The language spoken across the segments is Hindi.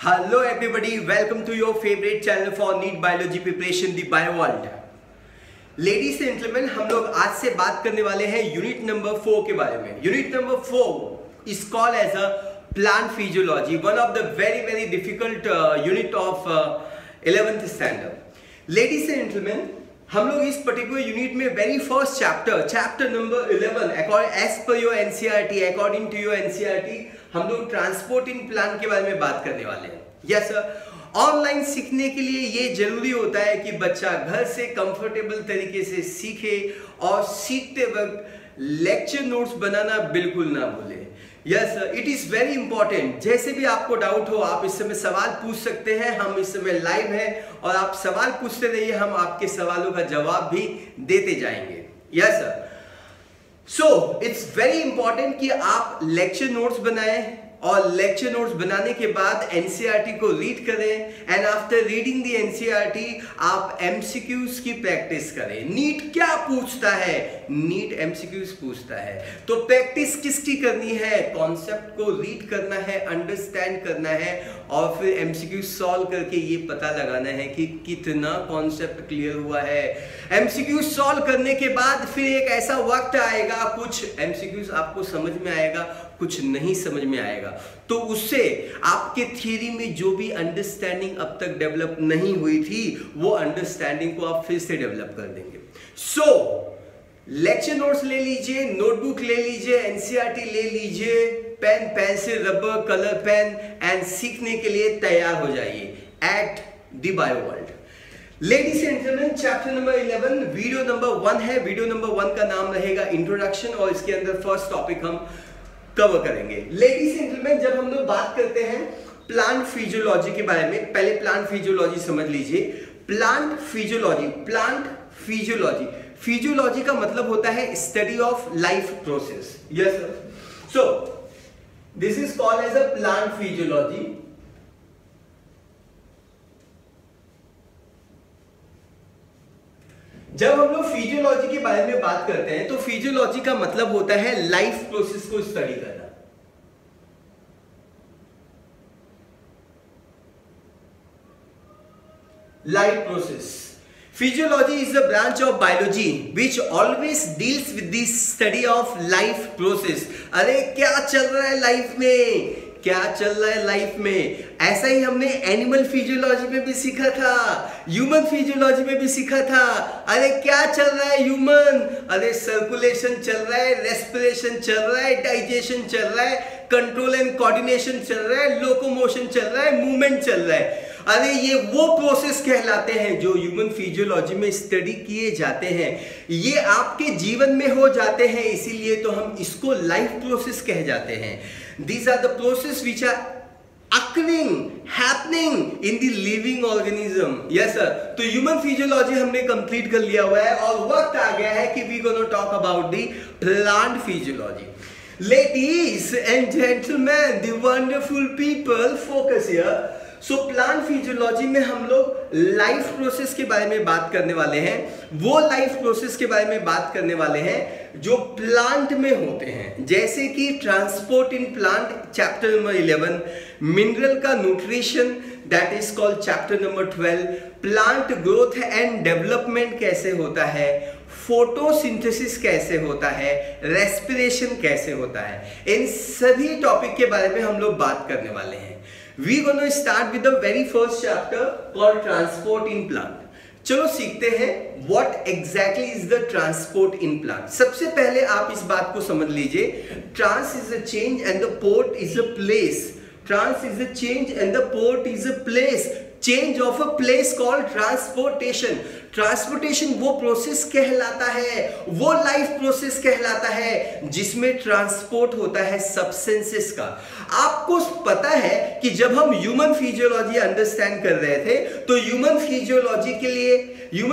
Hello everybody, welcome to your favorite channel for NEET Biology Preparation, the Bio World. Ladies and gentlemen, हम लोग आज से बात करने वाले हैं यूनिट नंबर 4 के बारे में. Unit number 4 is called as a plant physiology, one of the very difficult unit of 11th standard. Ladies and gentlemen, हम लोग इस पर्टिकुलर यूनिट में very first chapter number 11 as per your NCERT, according to your NCERT, हम लोग ट्रांसपोर्ट इन प्लांट के बारे में बात करने वाले हैं. यस सर, ऑनलाइन सीखने के लिए ये जरूरी होता है कि बच्चा घर से कंफर्टेबल तरीके से सीखे और सीखते वक्त लेक्चर नोट्स बनाना बिल्कुल ना भूले. Yes sir, it is very important. जैसे भी आपको डाउट हो आप इस समय सवाल पूछ सकते हैं. हम इस समय लाइव हैं और आप सवाल पूछते रहिए, हम आपके सवालों का जवाब भी देते जाएंगे. Yes sir, so it's very important कि आप लेक्चर नोट्स बनाएं और लेक्चर नोट्स बनाने के बाद एनसीईआरटी को रीड करें and after reading the NCERT आप एमसीक्यूज की प्रैक्टिस करें. नीट क्या पूछता है? नीट एमसीक्यूज पूछता है. तो प्रैक्टिस किसकी करनी है? कॉन्सेप्ट को रीड करना है, अंडरस्टैंड करना है और फिर एमसीक्यूज सॉल्व करके ये पता लगाना है कि कितना कॉन्सेप्ट क्लियर हुआ है. एमसीक्यूज सॉल्व करने के बाद फिर एक ऐसा वक्त आएगा, कुछ एमसीक्यूज आपको समझ में आएगा, कुछ नहीं समझ में आएगा. तो उससे आपके थियरी में जो भी अंडरस्टैंडिंग अब तक डेवलप नहीं हुई थी वो अंडरस्टैंडिंग को आप फिर से डेवलप कर देंगे. सो लेक्चर नोट्स ले लीजिए, नोटबुक ले लीजिए, एनसीईआरटी ले लीजिए, pen, pencil, rubber, colour pen and सीखने के लिए तैयार हो जाइए at the bio world. Ladies and gentleman, chapter number 11 video number 1 है. वीडियो नंबर 1 का नाम रहेगा इंट्रोडक्शन और इसके अंदर फर्स्ट टॉपिक हम कवर करेंगे. लेडीज एंड जेंटलमैन, जब हम लोग बात करते हैं प्लांट फिजियोलॉजी के बारे में, पहले प्लांट फिजियोलॉजी समझ लीजिए. प्लांट फिजियोलॉजी फिजियोलॉजी का मतलब होता है study of life process. Yes sir, so this is called as a plant physiology. जब हम लोग फिजियोलॉजी के बारे में बात करते हैं तो फिजियोलॉजी का मतलब होता है लाइफ प्रोसेस को स्टडी करना. Life process. Physiology is a branch of biology which always deals with the study of life process. अरे क्या चल रहा है लाइफ में, क्या चल रहा है लाइफ में. ऐसा ही हमने एनिमल फिजियोलॉजी में भी सीखा था, ह्यूमन फिजियोलॉजी में भी सीखा था. अरे क्या चल रहा है ह्यूमन? अरे सर्कुलेशन चल रहा है, रेस्पिरेशन चल रहा है, डाइजेशन चल रहा है, कंट्रोल एंड कोऑर्डिनेशन चल रहा है, लोकोमोशन चल रहा है, मूवमेंट चल रहा है. अरे ये वो प्रोसेस कहलाते हैं जो ह्यूमन फिजियोलॉजी में स्टडी किए जाते हैं. ये आपके जीवन में हो जाते हैं, इसीलिए तो हम इसको लाइफ प्रोसेस कह जाते हैं. These are the process which are occurring, happening in the living organism. Yes sir. तो ह्यूमन फिजियोलॉजी हमने कंप्लीट कर लिया हुआ है और वक्त आ गया है कि we gonna talk about the plant physiology. Ladies and gentlemen, the wonderful people, focus here. So plant physiology में हम लोग लाइफ प्रोसेस के बारे में बात करने वाले हैं. वो लाइफ प्रोसेस के बारे में बात करने वाले हैं जो प्लांट में होते हैं, जैसे कि transport in plant chapter number 11, mineral का nutrition that is called chapter number 12, plant growth and development कैसे होता है, फोटोसिंथेसिस कैसे होता है, रेस्पिरेशन कैसे होता है. इन सभी टॉपिक के बारे में हम लोग बात करने वाले हैं. We gonna start with the very first chapter called transport in plant. चलो सीखते हैं what exactly is the transport in plant. सबसे पहले आप इस बात को समझ लीजिए, trans is a change and the port is a place. Trans is a change and the port is a place. Change of a place called transportation. Transportation वो प्रोसेस कहलाता है, वो लाइफ प्रोसेस कहलाता है जिसमें ट्रांसपोर्ट होता है सब्सटेंसेस का. आपको पता है कि जब हम ह्यूमन फिजियोलॉजी अंडरस्टैंड कर रहे थे तो ह्यूमन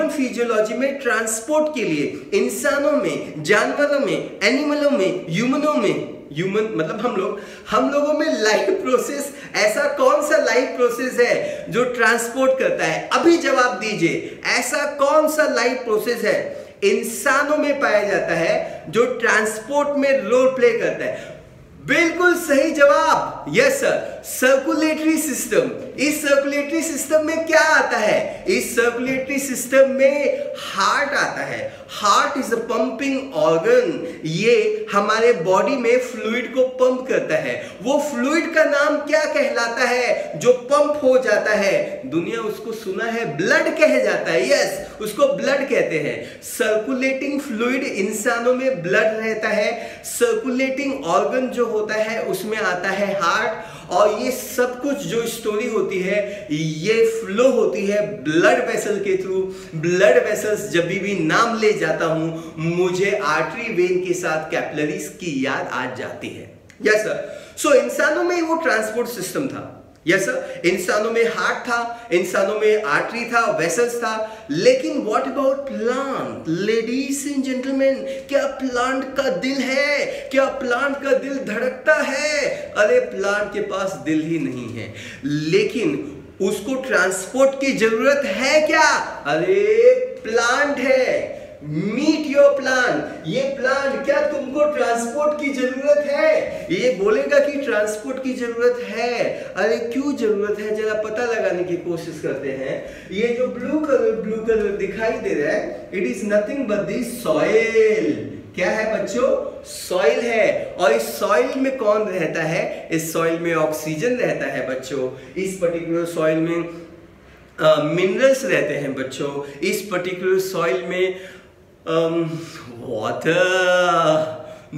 फिजियोलॉजी में ट्रांसपोर्ट के लिए इंसानों में, जानवरों में, एनिमलों में, ह्यूमनों में, ह्यूमन मतलब हम लोगों में लाइफ प्रोसेस, ऐसा कौन सा लाइफ प्रोसेस है जो ट्रांसपोर्ट करता है? अभी जवाब दीजिए, ऐसा कौन सा लाइफ प्रोसेस है इंसानों में पाया जाता है जो ट्रांसपोर्ट में रोल प्ले करता है? बिल्कुल सही जवाब, यस सर, सर्कुलेटरी सिस्टम। इस सर्कुलेटरी सिस्टम में क्या आता है? इस सर्कुलेटरी सिस्टम में हार्ट आता है। Heart is a pumping organ. ये हमारे बॉडी में फ्लूइड को पंप करता है। वो फ्लूइड का नाम क्या कहलाता है जो पंप हो जाता है? दुनिया उसको सुना है ब्लड कह जाता है, यस, उसको ब्लड कहते हैं। सर्कुलेटिंग फ्लूइड, इंसानों में ब्लड रहता है। सर्कुलेटिंग ऑर्गन जो होता है उसमें आता है हार्ट, और ये सब कुछ जो स्टोरी होती है ये फ्लो होती है ब्लड वेसल के थ्रू। ब्लड वेसल्स जब भी नाम ले जाता हूं मुझे आर्टरी वेन के साथ कैपिलरीज की याद आ जाती है, यस सर। सो इंसानों में वो ट्रांसपोर्ट सिस्टम था, यस सर। इंसानों में हार्ट था, इंसानों में आर्टरी था, वेसल्स था। लेकिन what about plant? Ladies and gentleman, क्या प्लांट का दिल है? क्या प्लांट का दिल धड़कता है? अरे प्लांट के पास दिल ही नहीं है, लेकिन उसको ट्रांसपोर्ट की जरूरत है क्या? अरे प्लांट है, मीट योर प्लांट। ये प्लांट, क्या तुमको ट्रांसपोर्ट की जरूरत है? ये बोलेगा कि ट्रांसपोर्ट की जरूरत है। अरे क्यों जरूरत है, जरा पता लगाने की कोशिश करते हैं। ये जो ब्लू कलर दिखाई दे रहा है, it is nothing but the soil. क्या है बच्चों? सॉइल है। और इस सॉइल में कौन रहता है? इस सॉइल में ऑक्सीजन रहता है बच्चों। इस पर्टिकुलर सॉइल में मिनरल्स रहते हैं बच्चों। इस पर्टिकुलर सॉइल में water,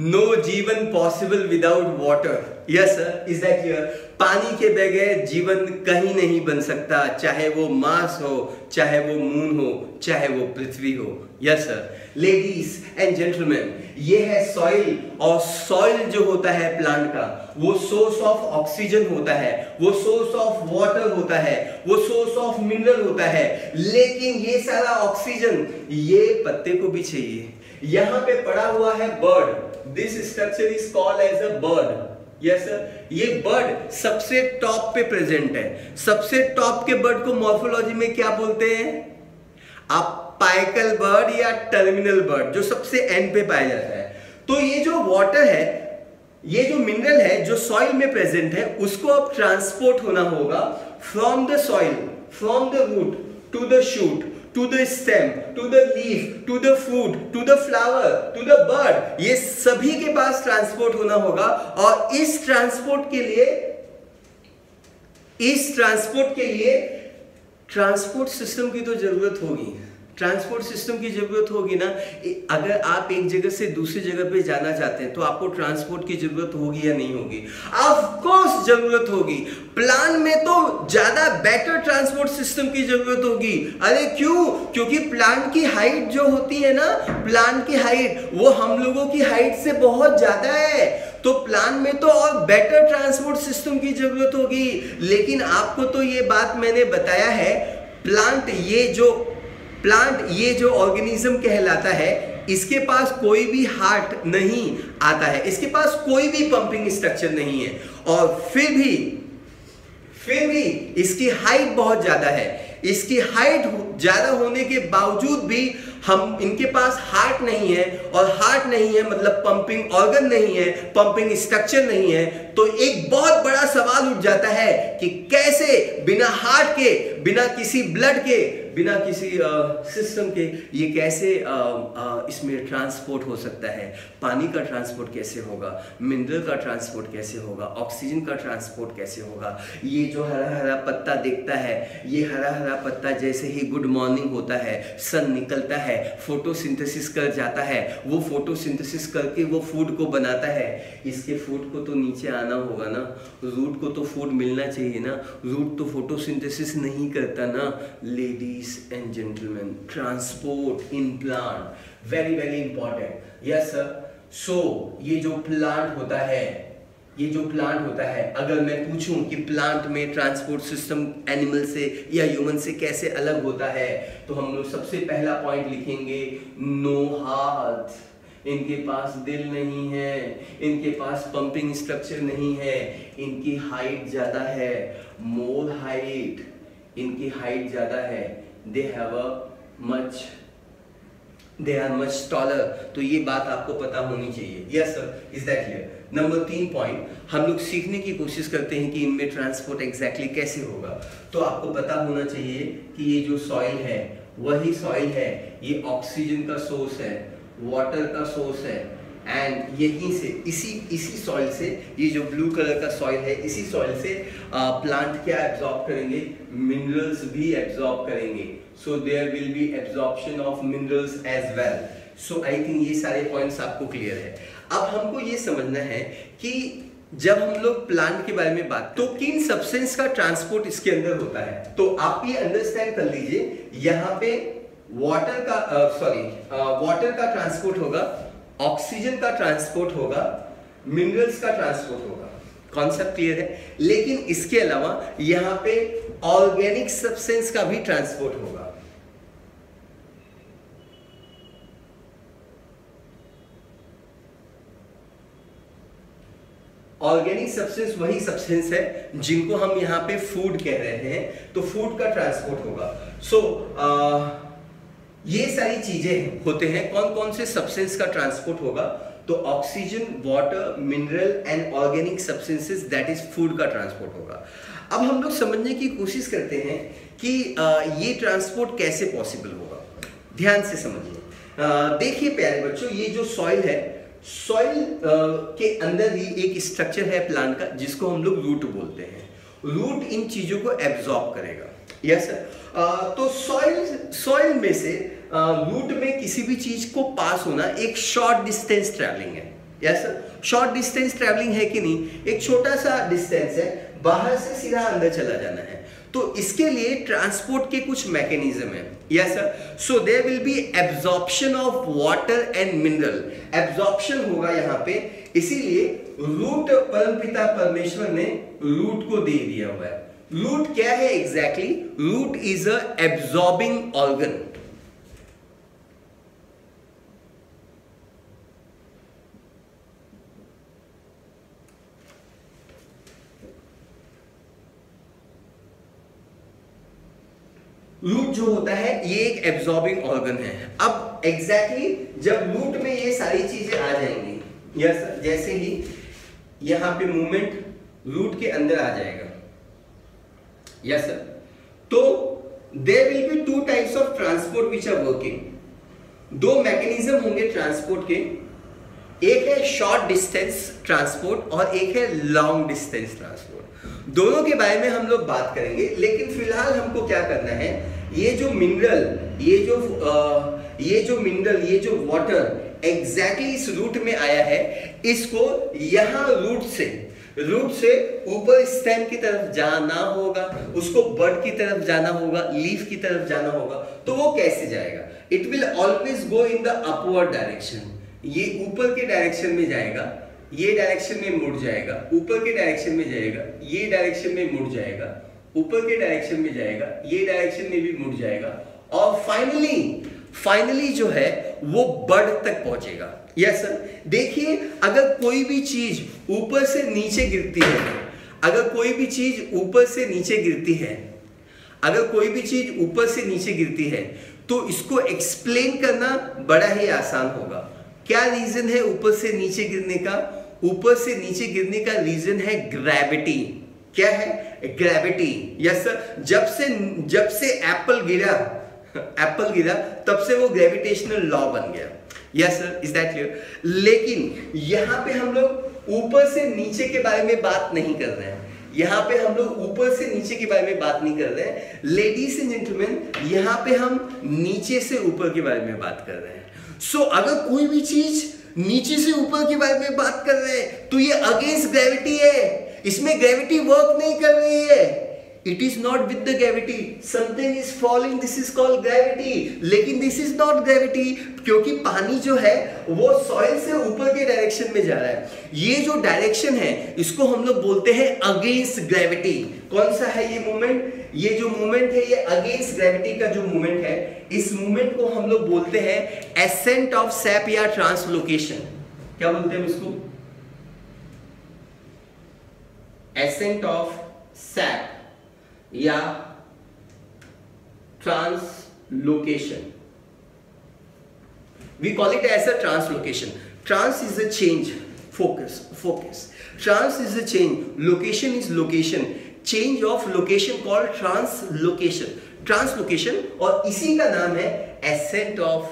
no जीवन possible without water, yes sir, is that clear? पानी के बगैर जीवन कहीं नहीं बन सकता, चाहे वो मार्स हो, चाहे वो मून हो, चाहे वो पृथ्वी हो, yes sir. Ladies and gentleman, ये है सॉइल, और सॉइल जो होता है प्लांट का वो सोर्स ऑफ ऑक्सीजन होता है, वो सोर्स ऑफ वाटर होता है, वो सोर्स ऑफ मिनरल होता है। लेकिन ये सारा ऑक्सीजन ये पत्ते को भी चाहिए। यहां पे पड़ा हुआ है bird, this structure is called as a bird, yes sir. ये बर्ड सबसे टॉप पे प्रेजेंट है। सबसे टॉप के बर्ड को मॉर्फोलॉजी में क्या बोलते हैं? आप पाइकल बर्ड या टर्मिनल बर्ड, जो सबसे एंड पे पाया जाता है। तो ये जो वाटर है, ये जो मिनरल है जो सॉइल में प्रेजेंट है, उसको अब ट्रांसपोर्ट होना होगा from the soil, from the root to the shoot, to the stem, to the leaf, to the fruit, to the flower, to the bird, ये सभी के पास ट्रांसपोर्ट होना होगा। और इस ट्रांसपोर्ट के लिए ट्रांसपोर्ट सिस्टम की तो जरूरत होगी। ट्रांसपोर्ट सिस्टम की जरूरत होगी ना। अगर आप एक जगह से दूसरी जगह पे जाना चाहते हैं तो आपको ट्रांसपोर्ट की जरूरत होगी या नहीं होगी? ऑफ कोर्स जरूरत होगी। प्लान में तो ज्यादा बेटर ट्रांसपोर्ट सिस्टम की जरूरत होगी। अरे क्यों? क्योंकि प्लांट की हाइट जो होती है ना, प्लांट की हाइट वो हम लोगों की हाइट से बहुत ज्यादा है। तो प्लान में तो और बेटर ट्रांसपोर्ट सिस्टम की जरूरत होगी। लेकिन आपको तो ये बात मैंने बताया है, प्लांट ये जो ऑर्गेनिज्म कहलाता है, इसके पास कोई भी हार्ट नहीं आता है, इसके पास कोई भी पंपिंग स्ट्रक्चर नहीं है, और फिर भी इसकी हाइट बहुत ज्यादा है। इसकी हाइट ज्यादा होने के बावजूद भी इनके पास हार्ट नहीं है, और हार्ट नहीं है मतलब पंपिंग ऑर्गन नहीं है, पंपिंग स्ट्रक्चर नहीं है। तो एक बहुत बड़ा सवाल उठ जाता है कि कैसे बिना हार्ट के, बिना किसी ब्लड के, बिना किसी सिस्टम के ये कैसे इसमें ट्रांसपोर्ट हो सकता है? पानी का ट्रांसपोर्ट कैसे होगा? मिनरल का ट्रांसपोर्ट कैसे होगा? ऑक्सीजन का ट्रांसपोर्ट कैसे होगा? ये जो हरा हरा पत्ता दिखता है, ये हरा हरा पत्ता जैसे ही गुड मॉर्निंग होता है, सन निकलता है, फोटोसिंथेसिस कर जाता है, वो फोटोसिंथेसिस करके वो फूड को बनाता है। इसके फूड को तो नीचे आना होगा ना, रूट को तो फूड मिलना चाहिए ना, रूट तो फोटोसिंथेसिस नहीं करता ना। Ladies and gentlemen, transport in plant very very important, yes sir. So ये जो प्लांट होता है, अगर मैं पूछूं कि प्लांट में ट्रांसपोर्ट सिस्टम एनिमल से या ह्यूमन से कैसे अलग होता है, तो हम लोग सबसे पहला पॉइंट लिखेंगे, नो हार्ट। इनके पास दिल नहीं है, इनके पास पंपिंग स्ट्रक्चर नहीं है, इनकी हाइट ज्यादा है, मोर हाइट, इनकी हाइट ज्यादा है, they are much taller। तो ये बात आपको पता होनी चाहिए, yes sir, is that clear? Number 3 point, हम लोग सीखने की कोशिश करते हैं कि इनमें ट्रांसपोर्ट एग्जैक्टली कैसे होगा। तो आपको पता होना चाहिए कि ये जो सॉइल है वही सॉइल है, ये ऑक्सीजन का सोर्स है, वाटर का सोर्स है, एंड यहीं से इसी सॉइल से, ये जो ब्लू कलर का सॉइल है, इसी सॉइल से प्लांट क्या एब्जॉर्ब करेंगे, मिनरल्स भी एब्जॉर्ब करेंगे। So there will be absorption of minerals as well. So I think ये सारे पॉइंट्स आपको क्लियर है। अब हमको ये समझना है कि जब हम लोग प्लांट के बारे में बात, तो किन सब्सटेंस का ट्रांसपोर्ट इसके अंदर होता है। तो आप ये अंडरस्टैंड कर लीजिए, यहाँ पे वाटर का ट्रांसपोर्ट होगा, ऑक्सीजन का ट्रांसपोर्ट होगा, मिनरल्स का ट्रांसपोर्ट होगा। कॉन्सेप्ट क्लियर है। लेकिन इसके अलावा यहां पे ऑर्गेनिक सब्सटेंस का भी ट्रांसपोर्ट होगा। ऑर्गेनिक सब्सटेंस वही सब्सटेंस है जिनको हम यहां पे फूड कह रहे हैं, तो फूड का ट्रांसपोर्ट होगा। सो ये सारी चीजें होते हैं। कौन कौन से सब्सटेंस का ट्रांसपोर्ट होगा, तो oxygen, water, mineral and organic substances, that is food का ट्रांसपोर्ट होगा। अब हम लोग समझने की कोशिश करते हैं कि ये ट्रांसपोर्ट कैसे पॉसिबल होगा। ध्यान से समझिए। देखिए प्यारे बच्चों, ये जो सॉइल है, सॉइल के अंदर ही एक स्ट्रक्चर है प्लांट का जिसको हम लोग रूट बोलते हैं। रूट इन चीजों को एब्जॉर्ब करेगा। Yes sir. तो सॉइल में से रूट में किसी भी चीज को पास होना एक शॉर्ट डिस्टेंस ट्रैवलिंग है। Yes sir, short distance travelling है कि नहीं, एक छोटा सा डिस्टेंस है, बाहर से सीधा अंदर चला जाना है। तो इसके लिए ट्रांसपोर्ट के कुछ मैकेनिज्म है। Yes sir. So there will be absorption of water and mineral. Absorption होगा यहाँ पे, इसीलिए रूट परमपिता परमेश्वर ने रूट को दे दिया हुआ है। रूट क्या है exactly? Root is a absorbing organ. Root जो होता है ये एक एब्जॉर्बिंग ऑर्गन है। अब एग्जैक्टली जब रूट में ये सारी चीजें आ जाएंगी, यस, जैसे ही यहां पे मूवमेंट रूट के अंदर आ जाएगा, यस सर, तो there will be two types of transport which are working. दो मैकेनिज्म होंगे ट्रांसपोर्ट के, एक है शॉर्ट डिस्टेंस ट्रांसपोर्ट और एक है लॉन्ग डिस्टेंस ट्रांसपोर्ट। दोनों के बारे में हम लोग बात करेंगे, लेकिन फिलहाल हमको क्या करना है, ये जो मिनरल, ये जो वाटर एग्जैक्टली इस रूट में आया है, इसको यहां रूट से ऊपर स्टेम की तरफ जाना होगा, उसको बड की तरफ जाना होगा, लीफ की तरफ जाना होगा। तो वो कैसे जाएगा? It will always go in the upward direction. ये ऊपर के डायरेक्शन में जाएगा, ये डायरेक्शन में मुड़ जाएगा, ऊपर के डायरेक्शन में जाएगा, ये डायरेक्शन में मुड़ जाएगा, ऊपर के डायरेक्शन में जाएगा, ये डायरेक्शन में भी मुड़ जाएगा, और फाइनली जो है वो बड तक पहुंचेगा। Yes sir. देखिए, अगर कोई भी चीज ऊपर से नीचे गिरती है, तो इसको एक्सप्लेन करना बड़ा ही आसान होगा। क्या रीजन है ऊपर से नीचे गिरने का? ऊपर से नीचे गिरने का रीजन है ग्रेविटी। क्या है? ग्रेविटी। Yes sir. जब से एप्पल गिरा तब से वो ग्रेविटेशनल लॉ बन गया। Yes sir, is that clear? लेकिन यहां पे हम लोग ऊपर से नीचे के बारे में बात नहीं कर रहे हैं। लेडीज एंड जेंटलमैन, यहाँ पे हम नीचे से ऊपर के बारे में बात कर रहे हैं। सो अगर कोई भी चीज नीचे से ऊपर के बारे में बात कर रहे हैं तो ये अगेंस्ट ग्रेविटी है, इसमें ग्रेविटी वर्क नहीं कर रही है। It is not with the gravity, something is falling, this is called gravity. लेकिन दिस इज नॉट ग्रेविटी, क्योंकि पानी जो है वो सॉइल से ऊपर के डायरेक्शन में जा रहा है। ये जो डायरेक्शन है इसको हम लोग बोलते हैं अगेंस्ट ग्रेविटी। कौन सा है ये मूवमेंट? ये जो मूवमेंट है ये अगेंस्ट ग्रेविटी का जो मूवमेंट है, इस मूवमेंट को हम लोग बोलते हैं एसेंट ऑफ सैप या ट्रांसलोकेशन। क्या बोलते हैं इसको? एसेंट ऑफ सैप या translocation. We call it as a translocation. Trans is a change, focus. Trans is a change, location is location, change of location called translocation. Translocation, और इसी का नाम है एसेंट ऑफ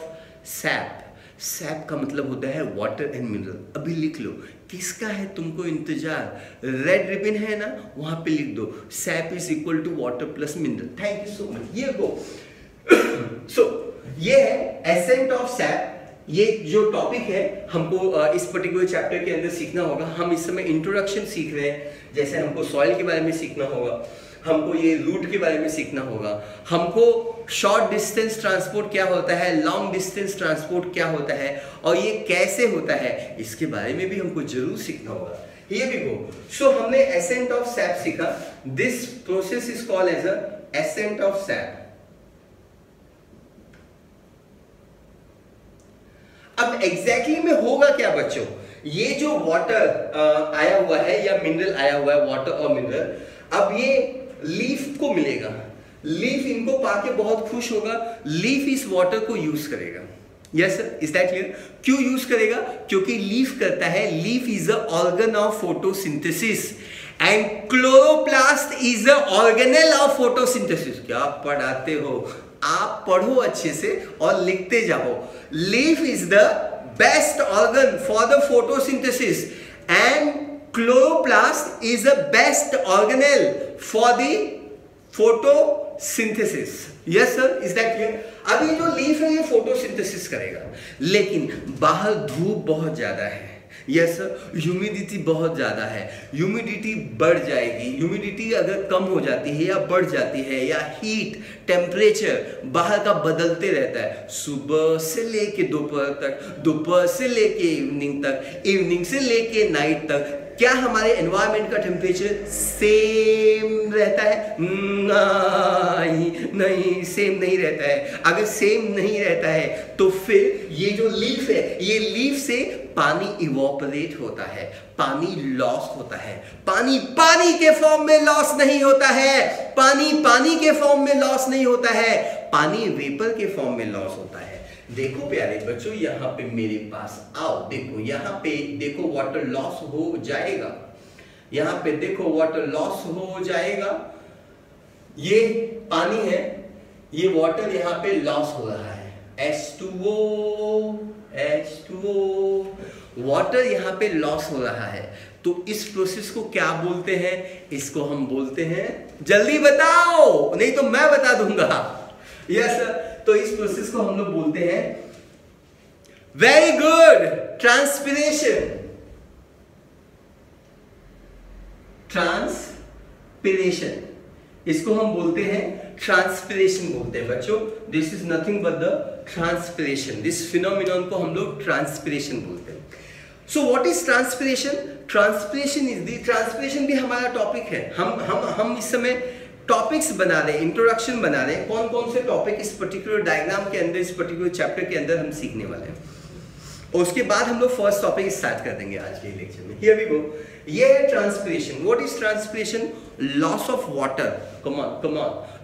सैप. सैप का मतलब होता है वाटर एंड मिनरल. अभी लिख लो, किसका है तुमको इंतजार? रेड रिबन है ना, वहां पे लिख दो sap is equal to water plus mineral. Thank you so much. ये गो. सो ये है एसेंट ऑफ सैप. ये जो टॉपिक है हमको इस पर्टिकुलर चैप्टर के अंदर सीखना होगा. हम इस समय इंट्रोडक्शन सीख रहे हैं. जैसे हमको सॉइल के बारे में सीखना होगा, हमको ये रूट के बारे में सीखना होगा, हमको शॉर्ट डिस्टेंस ट्रांसपोर्ट क्या होता है, लॉन्ग डिस्टेंस ट्रांसपोर्ट क्या होता है और ये कैसे होता है, इसके बारे में भी हमको जरूर सीखना होगा. Here we go. So हमने ascent of sap सीखा. This process is called as a ascent of sap. अब एग्जैक्टली में होगा क्या बच्चों? ये जो वाटर आया हुआ है या मिनरल आया हुआ है, वाटर और मिनरल, अब ये लीफ को मिलेगा. लीफ इनको पाके बहुत खुश होगा. लीफ इस वाटर को यूज करेगा. Yes sir, is that clear? क्यों यूज करेगा? क्योंकि लीफ करता है, leaf is a organ of photosynthesis and chloroplast is a organelle of photosynthesis. क्या पढ़ाते हो आप? पढ़ो अच्छे से और लिखते जाओ. Leaf is the best organ for the photosynthesis and chloroplast is the best organelle for the photosynthesis. Yes sir, is that clear? अब ये जो लीफ है ये फोटोसिंथेसिस करेगा, लेकिन बाहर धूप बहुत ज्यादा है. यस सर, ह्यूमिडिटी बहुत ज्यादा है. ह्यूमिडिटी बढ़ जाएगी. ह्यूमिडिटी अगर कम हो जाती है या बढ़ जाती है, या हीट टेम्परेचर बाहर का बदलते रहता है, सुबह से लेके दोपहर तक, दोपहर से लेके इवनिंग तक, इवनिंग से लेके नाइट तक, क्या हमारे एनवायरनमेंट का टेम्परेचर सेम रहता है? नहीं, सेम नहीं रहता है. अगर सेम नहीं रहता है तो फिर ये जो लीफ है, ये लीफ से पानी इवोपरेट होता है, पानी लॉस होता है. पानी पानी के फॉर्म में लॉस नहीं होता है. पानी पानी के फॉर्म में लॉस नहीं होता है. पानी वेपर के फॉर्म में लॉस होता है. देखो प्यारे बच्चों, यहाँ पे मेरे पास आओ. देखो यहाँ पे देखो वाटर लॉस हो जाएगा. यहाँ पे देखो वाटर लॉस हो जाएगा. ये पानी है, ये वाटर यहाँ पे लॉस हो रहा है. H2O वाटर यहाँ पे लॉस हो रहा है. तो इस प्रोसेस को क्या बोलते हैं? इसको हम बोलते हैं, जल्दी बताओ नहीं तो मैं बता दूंगा. यस सर, तो इस प्रोसेस को हम लोग बोलते हैं, वेरी गुड, ट्रांसपिरेशन. ट्रांसपिरेशन, इसको हम बोलते हैं ट्रांसपिरेशन बोलते हैं बच्चों. This is nothing but the transpiration. This phenomenon को हम लोग ट्रांसपिरेशन बोलते हैं. So what is transpiration? Transpiration is the, transpiration भी हमारा टॉपिक है. हम इस समय टॉपिक्स बना रहे, इंट्रोडक्शन बना रहे. कौन कौन से टॉपिक इस पर्टिकुलर डायग्राम के अंदर, इस पर्टिकुलर चैप्टर के अंदर हम सीखने वाले हैं. और उसके बाद हम लोग फर्स्ट टॉपिक स्टार्ट कर देंगे आज के लेक्चर में. Here we go. ये है transpiration. What is transpiration? Loss of water. Come on.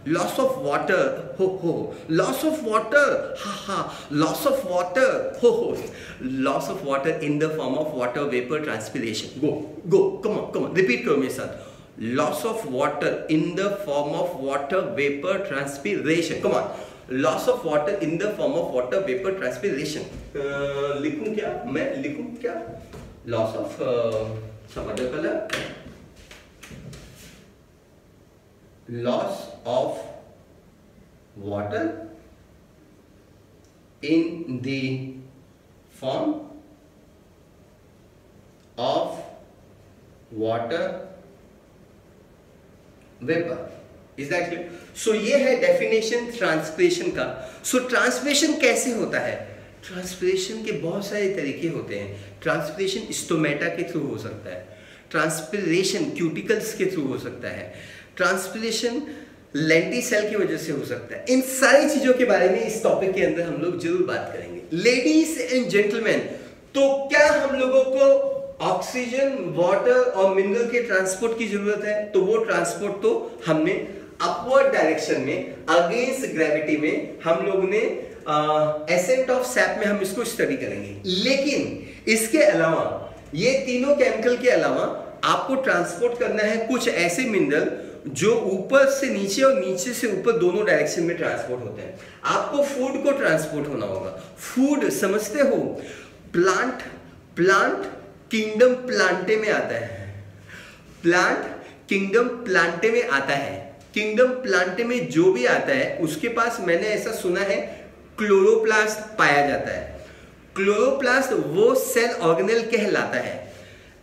Loss of water. हो. Loss of water. हा. Loss of water. हो. Loss of water in the form of water vapour transpiration. Go. Come on. Repeat करो मेरे साथ. Loss of water in the form of water vapor transpiration. Come on. Loss of water in the form of water vapor transpiration. लिखूं क्या? मैं लिखूं क्या? Loss of some other color. Loss of water in the form of water vapour. Is that clear? So ये है डेफिनेशन ट्रांसपिरेशन का. सो ट्रांसपिरेशन कैसे होता है? ट्रांसपिरेशन के बहुत सारे तरीके होते हैं. ट्रांसपिरेशन स्टोमेटा के थ्रू हो सकता है. ट्रांसपिरेशन क्यूटिकल्स के थ्रू हो सकता है. ट्रांसपिरेशन लेंटिसेल की वजह से हो सकता है. इन सारी चीजों के बारे में इस टॉपिक के अंदर हम लोग जरूर बात करेंगे. लेडीज एंड जेंटलमैन, तो क्या हम लोगों को ऑक्सीजन, वाटर और मिनरल के ट्रांसपोर्ट की जरूरत है? तो वो ट्रांसपोर्ट तो हमने अपवर्ड डायरेक्शन में, अगेंस्ट ग्रेविटी में, हम लोग ने एसेंट ऑफ सैप में हम इसको स्टडी करेंगे. लेकिन इसके अलावा ये तीनों केमिकल के अलावा आपको ट्रांसपोर्ट करना है कुछ ऐसे मिनरल जो ऊपर से नीचे और नीचे से ऊपर दोनों डायरेक्शन में ट्रांसपोर्ट होते हैं। आपको फूड को ट्रांसपोर्ट होना होगा। फूड समझते हो, प्लांट किंगडम प्लांटे में आता है। प्लांट किंगडम प्लांटे में आता है। किंगडम प्लांटे में जो भी आता है उसके पास मैंने ऐसा सुना है क्लोरोप्लास्ट पाया जाता है। क्लोरोप्लास्ट वो सेल ऑर्गेनेल कहलाता है।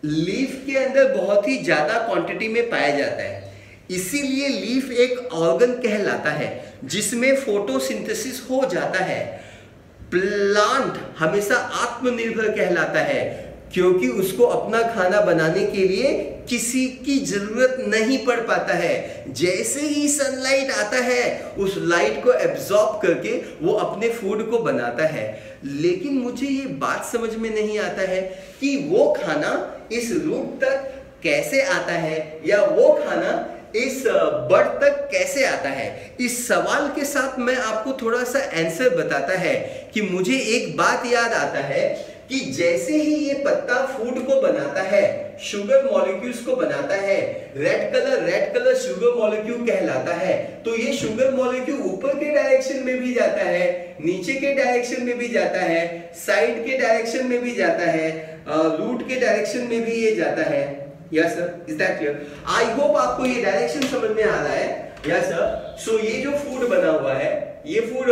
लीफ के अंदर बहुत ही ज्यादा क्वांटिटी में पाया जाता है, इसीलिए लीफ एक ऑर्गन कहलाता है जिसमें फोटोसिंथेसिस हो जाता है। प्लांट हमेशा आत्मनिर्भर कहलाता है क्योंकि उसको अपना खाना बनाने के लिए किसी की जरूरत नहीं पड़ पाता है। जैसे ही सनलाइट आता है उस लाइट को एब्जॉर्ब करके वो अपने फूड को बनाता है। लेकिन मुझे ये बात समझ में नहीं आता है कि वो खाना इस रूट तक कैसे आता है या वो खाना इस बर्ड तक कैसे आता है। इस सवाल के साथ मैं आपको थोड़ा सा आंसर बताता है कि मुझे एक बात याद आता है कि जैसे ही ये पत्ता फूड को बनाता है, शुगर मॉलिक्यूल्स को बनाता है, रेड कलर शुगर मॉलिक्यूल कहलाता है, तो ये शुगर मॉलिक्यूल ऊपर के डायरेक्शन में भी जाता है, नीचे के डायरेक्शन में भी जाता है, साइड के डायरेक्शन में भी जाता है, रूट के डायरेक्शन में भी ये जाता है। Yes sir, is that clear? I hope आपको ये डायरेक्शन समझ में आ रहा है। Yes sir. सो ये जो फूड बना हुआ है, ये फूड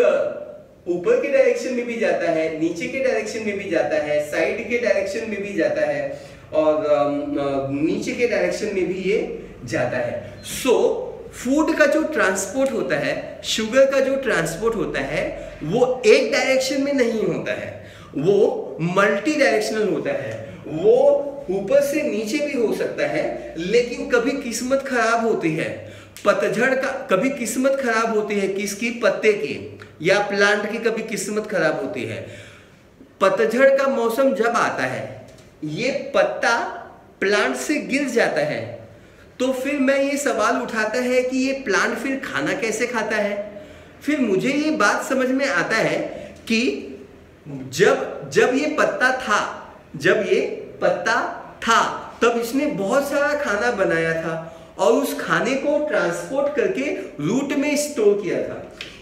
ऊपर के डायरेक्शन में भी जाता है, नीचे के डायरेक्शन में भी जाता है, साइड के डायरेक्शन में भी जाता है और नीचे के डायरेक्शन में भी ये जाता है। सो फूड का जो ट्रांसपोर्ट होता है, शुगर का जो ट्रांसपोर्ट होता है, वो एक डायरेक्शन में नहीं होता है, वो मल्टी डायरेक्शनल होता है। वो ऊपर से नीचे भी हो सकता है, लेकिन कभी किस्मत खराब होती है, पतझड़ का कभी किस्मत खराब होती है, किसकी? पत्ते की या प्लांट की कभी किस्मत खराब होती है। पतझड़ का मौसम जब आता है, ये पत्ता प्लांट से गिर जाता है, तो फिर मैं ये सवाल उठाता है कि ये प्लांट फिर खाना कैसे खाता है। फिर मुझे ये बात समझ में आता है कि जब ये पत्ता था तब इसने बहुत सारा खाना बनाया था और उस खाने को ट्रांसपोर्ट करके रूट में स्टोर किया था।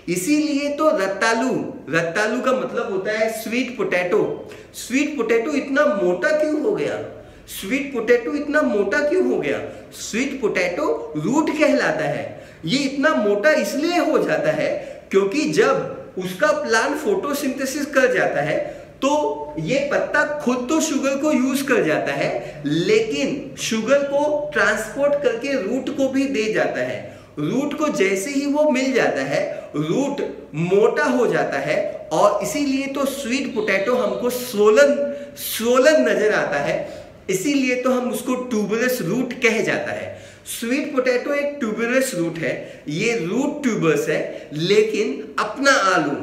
इसीलिए तो रत्तालू का मतलब होता है स्वीट पोटैटो। स्वीट पोटैटो इतना मोटा क्यों हो गया? स्वीट पोटैटो इतना मोटा क्यों हो गया? स्वीट पोटैटो रूट कहलाता है। ये इतना मोटा इसलिए हो जाता है क्योंकि जब उसका प्लांट फोटोसिंथेसिस कर जाता है तो ये पत्ता खुद तो शुगर को यूज कर जाता है, लेकिन शुगर को ट्रांसपोर्ट करके रूट को भी दे जाता है। रूट को जैसे ही वो मिल जाता है, रूट मोटा हो जाता है और इसीलिए तो स्वीट पोटैटो हमको सोलन नजर आता है। इसीलिए तो हम उसको ट्यूबरस रूट कह जाता है। स्वीट पोटैटो एक ट्यूबरस रूट है, ये रूट ट्यूबरस है, लेकिन अपना आलू,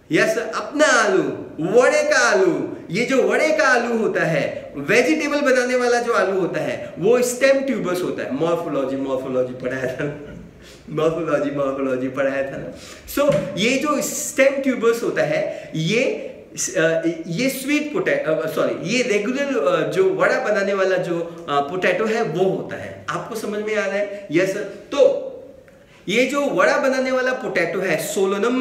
यस अपना आलू, वड़े का आलू, ये जो वड़े का आलू होता है, वेजिटेबल बनाने वाला जो आलू होता है, वो स्टेम ट्यूबस होता है। मॉर्फोलॉजी पढ़ाया था, मॉर्फोलॉजी पढ़ाया था ना। सो ये जो स्टेम ट्यूबस होता है, ये स्वीट पोटैटो, ये रेगुलर जो वड़ा बनाने वाला जो पोटैटो है वो होता है। आपको समझ में आ रहा है? यस। तो ये जो वड़ा बनाने वाला पोटैटो है, सोलोनम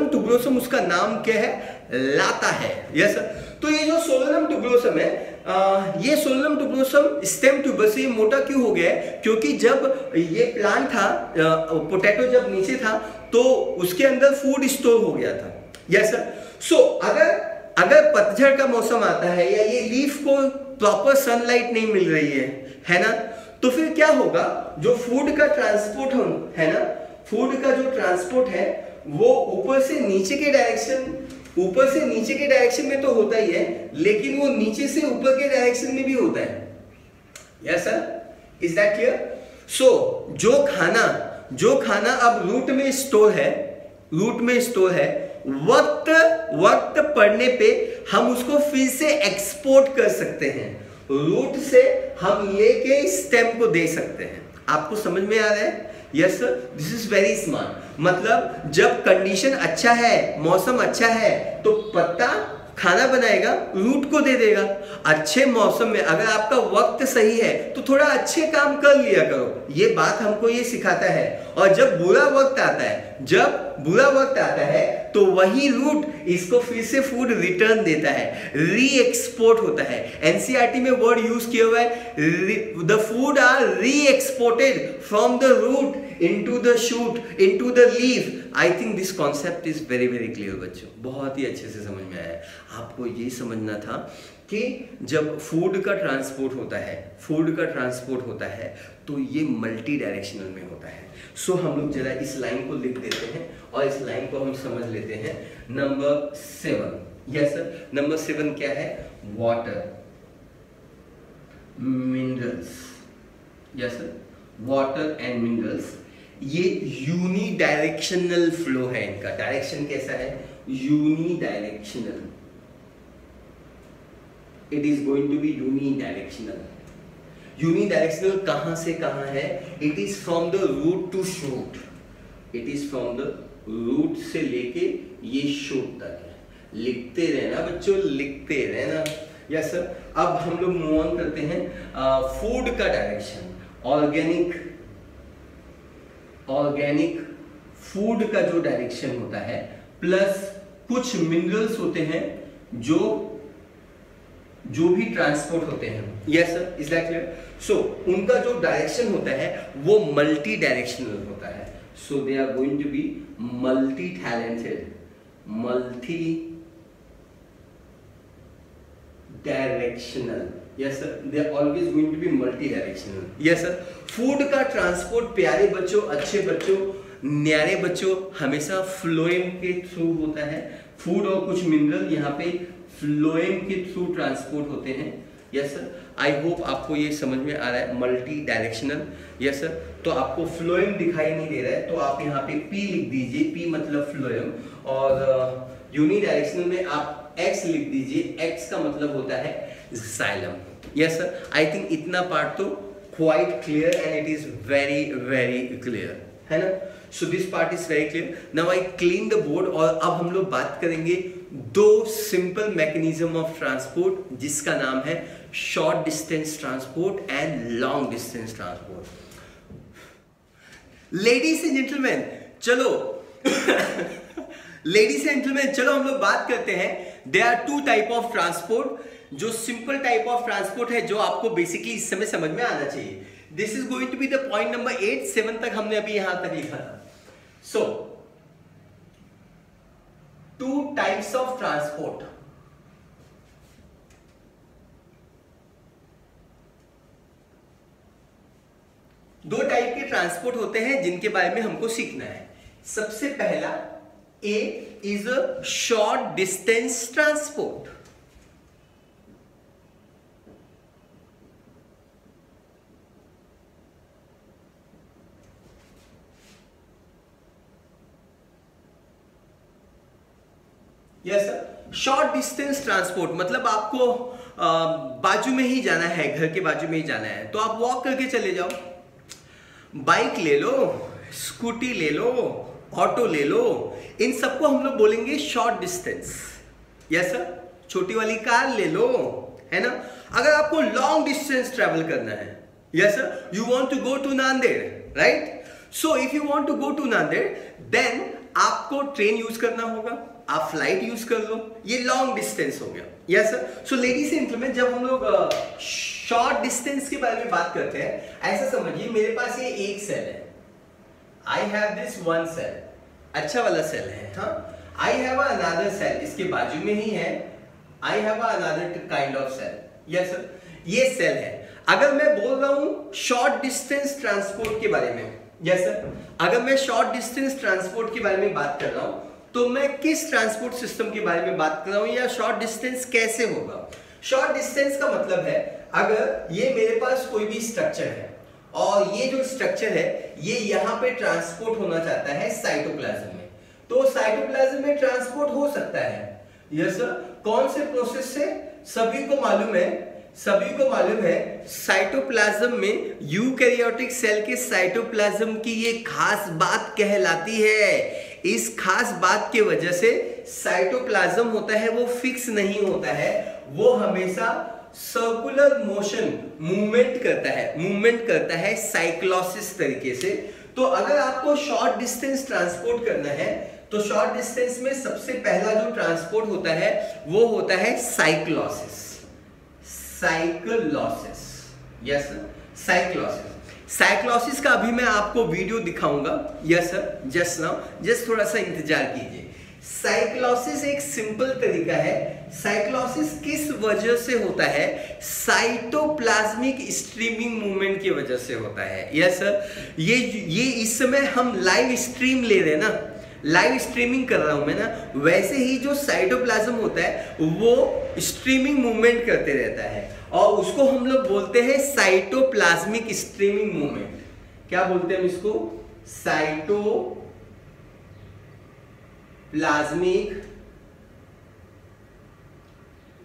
टुबरोसम उसका नाम क्या है? लाता है। यस। तो ये जो सोलोनम टुबरोसम है, ये सोलोनम टुबरोसम स्टेम ट्यूबर से मोटा क्यों हो गया है? क्योंकि जब ये प्लांट था, पोटैटो जब नीचे था, तो उसके अंदर फूड स्टोर हो गया था। Yes sir. सो अगर पतझड़ का मौसम आता है या ये लीफ को प्रॉपर सनलाइट नहीं मिल रही है ना, तो फिर क्या होगा? जो फूड का ट्रांसपोर्ट है ना, फूड का जो ट्रांसपोर्ट है वो ऊपर से नीचे के डायरेक्शन में तो होता ही है, लेकिन वो नीचे से ऊपर के डायरेक्शन में भी होता है। Yes sir, is that clear? So जो खाना अब रूट में स्टोर है, वक्त पड़ने पे हम उसको फिर से एक्सपोर्ट कर सकते हैं। रूट से हम लेके स्टेम को दे सकते हैं। आपको समझ में आ रहा है? Yes sir, this is very smart. मतलब जब कंडीशन अच्छा है, मौसम अच्छा है, तो पत्ता खाना बनाएगा, रूट को दे देगा। अच्छे मौसम में अगर आपका वक्त सही है तो थोड़ा अच्छे काम कर लिया करो, ये बात हमको ये सिखाता है। और जब बुरा वक्त आता है, जब बुरा वक्त आता है, तो वही रूट इसको फिर से फूड रिटर्न देता है, री एक्सपोर्ट होता है। एनसीईआरटी में वर्ड यूज किया हुआ है, the food are re exported from the root into the shoot, into the leaf. I think this concept is very very clear बच्चों, बहुत ही अच्छे से समझ में आया। आपको ये समझना था कि जब फूड का ट्रांसपोर्ट होता है, फूड का ट्रांसपोर्ट होता है तो ये मल्टी डायरेक्शनल में होता है। सो हम लोग जरा इस लाइन को लिख देते हैं और इस लाइन को हम समझ लेते हैं। नंबर 7, यस सर, नंबर 7 क्या है? Water, minerals, yes sir, water and minerals. ये यूनी डायरेक्शनल फ्लो है, इनका डायरेक्शन कैसा है? Unidirectional. It is going to be unidirectional. Unidirectional कहां से कहां है? It is from the root to shoot, it is from the root से लेके ये शूट तक है। लिखते रहना बच्चों, लिखते रहना। यस सर, अब हम लोग मूव ऑन करते हैं। फूड का डायरेक्शन, ऑर्गेनिक फूड का जो डायरेक्शन होता है, प्लस कुछ मिनरल्स होते हैं जो भी ट्रांसपोर्ट होते हैं। Yes sir, is that clear? So उनका जो डायरेक्शन होता है वो मल्टी डायरेक्शनल होता है। So they are going to be multi talented, multi directional. Yes sir, they are always going to be multi directional. Yes sir, food का ट्रांसपोर्ट प्यारे बच्चों, अच्छे बच्चों, न्यारे बच्चों, हमेशा फ्लोएम के थ्रू होता है। फूड और कुछ मिनरल यहाँ पे फ्लोएम के थ्रू ट्रांसपोर्ट होते हैं। यस सर, आई होप आपको ये समझ में आ रहा है, मल्टी डायरेक्शनल। यस सर, तो आपको फ्लोएम दिखाई नहीं दे रहा है तो आप यहाँ पे पी लिख दीजिए, पी मतलब फ्लोएम। और यूनी डायरेक्शनल में आप एक्स लिख दीजिए, एक्स का मतलब होता है xylem. Yes sir, I think इतना पार्ट तो quite clear and it is very very clear, है ना? So this part is very clear. Now I clean the board. और अब हम लोग बात करेंगे दो सिंपल मैकेनिज्म ऑफ ट्रांसपोर्ट, जिसका नाम है short distance transport and long distance transport. Ladies and gentleman चलो लेडीज एंड जेंटलमैन चलो हम लोग बात करते हैं। There are two type of transport. जो सिंपल टाइप ऑफ ट्रांसपोर्ट है, जो आपको बेसिकली इस समय समझ में आना चाहिए। This is going to be the point number 8, 7 तक हमने अभी यहां तक लिखा था। So two types of transport. दो टाइप के ट्रांसपोर्ट होते हैं जिनके बारे में हमको सीखना है। सबसे पहला A is a short distance transport. Yes sir, short distance transport मतलब आपको बाजू में ही जाना है, घर के बाजू में ही जाना है, तो आप वॉक करके चले जाओ। बाइक ले लो, स्कूटी ले लो, ऑटो ले लो, इन सबको हम लोग बोलेंगे शॉर्ट डिस्टेंस। यस सर, छोटी वाली कार ले लो, है ना? अगर आपको लॉन्ग डिस्टेंस ट्रेवल करना है, yes sir, you want to go to Nanded, right? So if you want to go to Nanded, then आपको ट्रेन यूज करना होगा, आप फ्लाइट यूज कर लो, ये लॉन्ग डिस्टेंस हो गया। Yes sir, so ladies and gentleman जब हम लोग शॉर्ट डिस्टेंस के बारे में बात करते हैं, ऐसा समझिए मेरे पास ये एक सेल है, I have this one cell, अच्छा वाला सेल है, हाँ। आई हैव अनदर सेल, इसके बाजू में ही है, I have another kind of cell. Yes sir, ये सेल है। अगर मैं बोल रहा हूं शॉर्ट डिस्टेंस ट्रांसपोर्ट के बारे में, यस सर, अगर मैं शॉर्ट डिस्टेंस ट्रांसपोर्ट के बारे में बात कर रहा हूं, तो मैं किस ट्रांसपोर्ट सिस्टम के बारे में बात कर रहा हूं, या शॉर्ट डिस्टेंस कैसे होगा? शॉर्ट डिस्टेंस का मतलब है, अगर ये मेरे पास कोई भी स्ट्रक्चर है और ये जो स्ट्रक्चर है ये यहाँ पे ट्रांसपोर्ट होना चाहता है साइटोप्लाज्म में, तो साइटोप्लाज्म में ट्रांसपोर्ट हो सकता है। यस सर, कौन से प्रोसेस से? सभी को मालूम है सभी को मालूम है साइटोप्लाज्म में यूकैरियोटिक सेल के साइटोप्लाज्म की ये खास बात कहलाती है। इस खास बात की वजह से साइटोप्लाज्म होता है वो फिक्स नहीं होता है, वो हमेशा सर्कुलर मोशन मूवमेंट करता है साइक्लोसिस तरीके से। तो अगर आपको शॉर्ट डिस्टेंस ट्रांसपोर्ट करना है तो शॉर्ट डिस्टेंस में सबसे पहला जो ट्रांसपोर्ट होता है वो होता है साइक्लोसिस। यस सर, साइक्लोसिस का अभी मैं आपको वीडियो दिखाऊंगा। Yes sir, just now, just थोड़ा सा इंतजार कीजिए। साइक्लोसिस एक सिंपल तरीका है। साइक्लोसिस किस वजह से होता है? साइटोप्लाज्मिक स्ट्रीमिंग मूवमेंट की वजह से होता है। यस सर, ये इस समय हम लाइव स्ट्रीम ले रहे हैं ना, लाइव स्ट्रीमिंग कर रहा हूं मैं ना, वैसे ही जो साइटोप्लाज्म होता है वो स्ट्रीमिंग मूवमेंट करते रहता है और उसको हम लोग बोलते हैं साइटोप्लाज्मिक स्ट्रीमिंग मूवमेंट। क्या बोलते हैं हम इसको? Cytoplasmic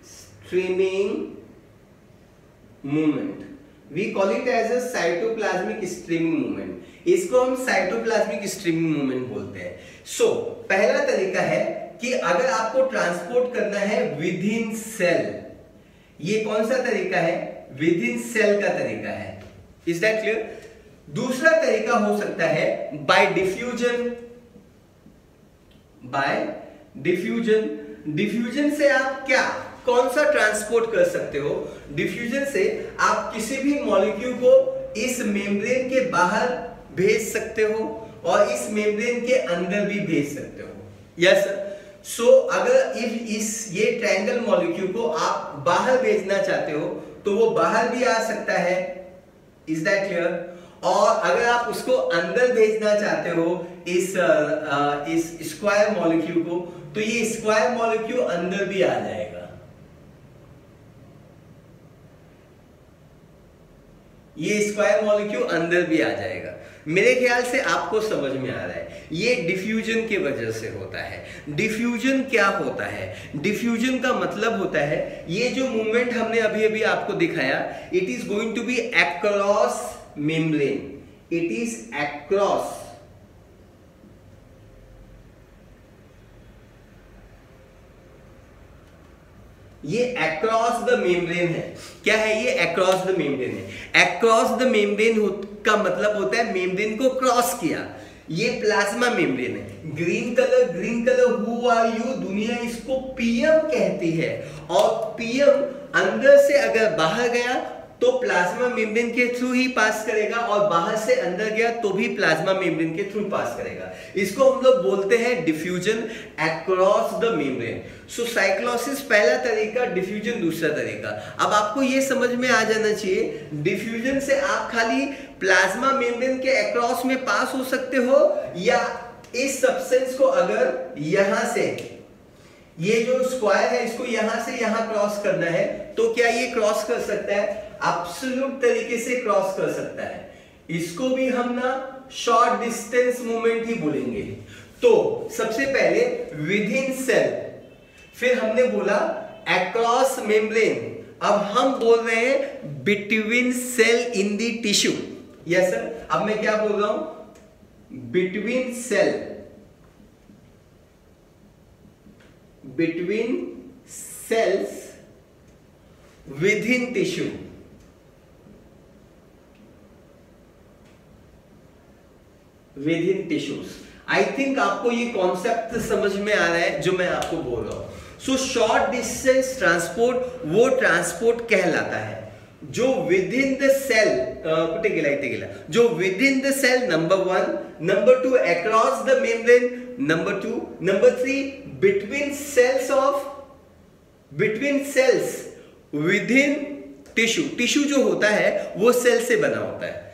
streaming movement, we call it as a cytoplasmic streaming movement. इसको हम साइटोप्लाज्मिक स्ट्रीमिंग मूवमेंट बोलते हैं। सो पहला तरीका है कि अगर आपको ट्रांसपोर्ट करना है विद इन सेल, ये कौन सा तरीका है? विद इन सेल का तरीका है। Is that clear? दूसरा तरीका हो सकता है बाय डिफ्यूजन। डिफ्यूजन से आप क्या कौन सा ट्रांसपोर्ट कर सकते हो? डिफ्यूजन से आप किसी भी मॉलिक्यूल को इस मेम्ब्रेन के बाहर भेज सकते हो और इस मेम्ब्रेन के अंदर भी भेज सकते हो। Yes sir. सो अगर ये ट्रायंगल मॉलिक्यूल को आप बाहर भेजना चाहते हो तो वो बाहर भी आ सकता है। Is that clear? और अगर आप उसको अंदर भेजना चाहते हो इस स्क्वायर मॉलिक्यूल को, तो ये स्क्वायर मॉलिक्यूल अंदर भी आ जाएगा। ये स्क्वायर मॉलिक्यूल अंदर भी आ जाएगा। मेरे ख्याल से आपको समझ में आ रहा है, ये डिफ्यूजन की वजह से होता है। डिफ्यूजन क्या होता है? डिफ्यूजन का मतलब होता है ये जो मूवमेंट हमने अभी अभी आपको दिखाया, it is going to be across membrane. It is across, ये अक्रॉस द मेम्ब्रेन है। क्या है ये? अक्रॉस द मेम्ब्रेन है। अक्रॉस द मेम्ब्रेन का मतलब होता है मेम्ब्रेन को क्रॉस किया। ये प्लाज्मा मेम्ब्रेन है। Green colour who are you, दुनिया इसको पीएम कहती है। और पीएम अंदर से अगर बाहर गया तो प्लाज्मा मेम्ब्रेन के थ्रू ही पास करेगा और बाहर से अंदर गया तो भी प्लाज्मा मेम्ब्रेन के थ्रू पास करेगा। इसको हम लोग बोलते हैं diffusion across the membrane. So cyclosis पहला तरीका, डिफ्यूजन दूसरा तरीका। अब आपको ये समझ में आ जाना चाहिए, डिफ्यूजन से आप खाली प्लाज्मा मेम्ब्रेन के अक्रॉस में पास हो सकते हो, या इस सब्सटेंस को अगर यहां से, ये जो स्क्वायर है इसको यहां से यहां क्रॉस करना है तो क्या ये क्रॉस कर सकता है? एब्सोल्यूट तरीके से क्रॉस कर सकता है। इसको भी हम ना शॉर्ट डिस्टेंस मूवमेंट ही बोलेंगे। तो सबसे पहले विद इन सेल, फिर हमने बोला अक्रॉस मेम्ब्रेन, अब हम बोल रहे हैं between cell in the tissue. Yes sir, अब मैं क्या बोल रहा हूं? Between cell, between cells within tissue. Within tissues. I think आपको ये कॉन्सेप्ट समझ में आ रहा है जो मैं आपको बोल रहा हूं। सो शॉर्ट डिस्टेंस ट्रांसपोर्ट वो ट्रांसपोर्ट कहलाता है जो विद इन द सेल जो within the cell, number 1, number 2 across the membrane, number 2, number 3 between cells within tissue. Tissue जो होता है वो सेल से बना होता है।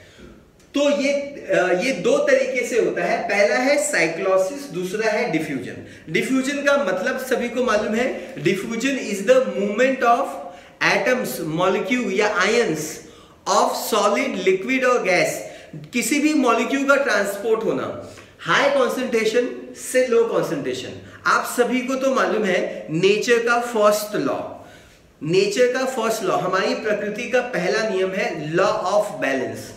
तो ये दो तरीके से होता है। पहला है साइक्लोसिस, दूसरा है डिफ्यूजन। डिफ्यूजन का मतलब सभी को मालूम है, diffusion is the movement of atoms, molecule या आयंस ऑफ सॉलिड, लिक्विड और गैस। किसी भी मॉलिक्यूल का ट्रांसपोर्ट होना हाई कॉन्सेंट्रेशन से लो कॉन्सेंट्रेशन। आप सभी को तो मालूम है नेचर का फर्स्ट लॉ, नेचर का फर्स्ट लॉ, हमारी प्रकृति का पहला नियम है law of balance.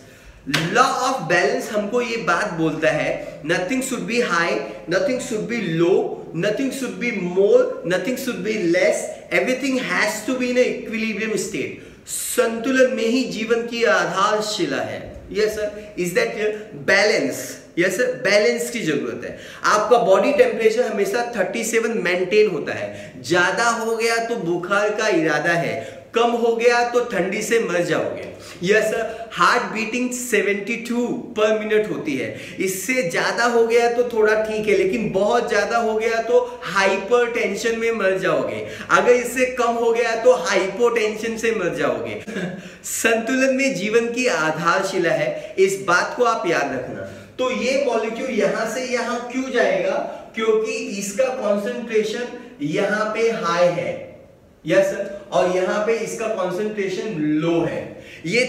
Law of balance हमको ये बात बोलता है nothing should be high, nothing should be low, nothing should be more, nothing should be less, everything has to be in equilibrium state. संतुलन में ही जीवन की आधारशिला है। Yes sir, is that balance? Yes sir, balance की जरूरत है। आपका बॉडी टेम्परेचर हमेशा 37 मेंटेन होता है। ज्यादा हो गया तो बुखार का इरादा है, कम हो गया तो ठंडी से मर जाओगे। यस सर, हार्ट बीटिंग 72 पर मिनट होती है। इससे ज्यादा हो गया तो थोड़ा ठीक है, लेकिन बहुत ज्यादा हो गया तो हाइपर टेंशन में मर जाओगे। अगर इससे कम हो गया तो हाइपोटेंशन से मर जाओगे। संतुलन में जीवन की आधारशिला है, इस बात को आप याद रखना। तो ये मॉलिक्यूल यहां से यहां क्यों जाएगा? क्योंकि इसका कॉन्सेंट्रेशन यहां पे हाई है। यस सर, और यहां पे इसका कॉन्सेंट्रेशन लो है। ये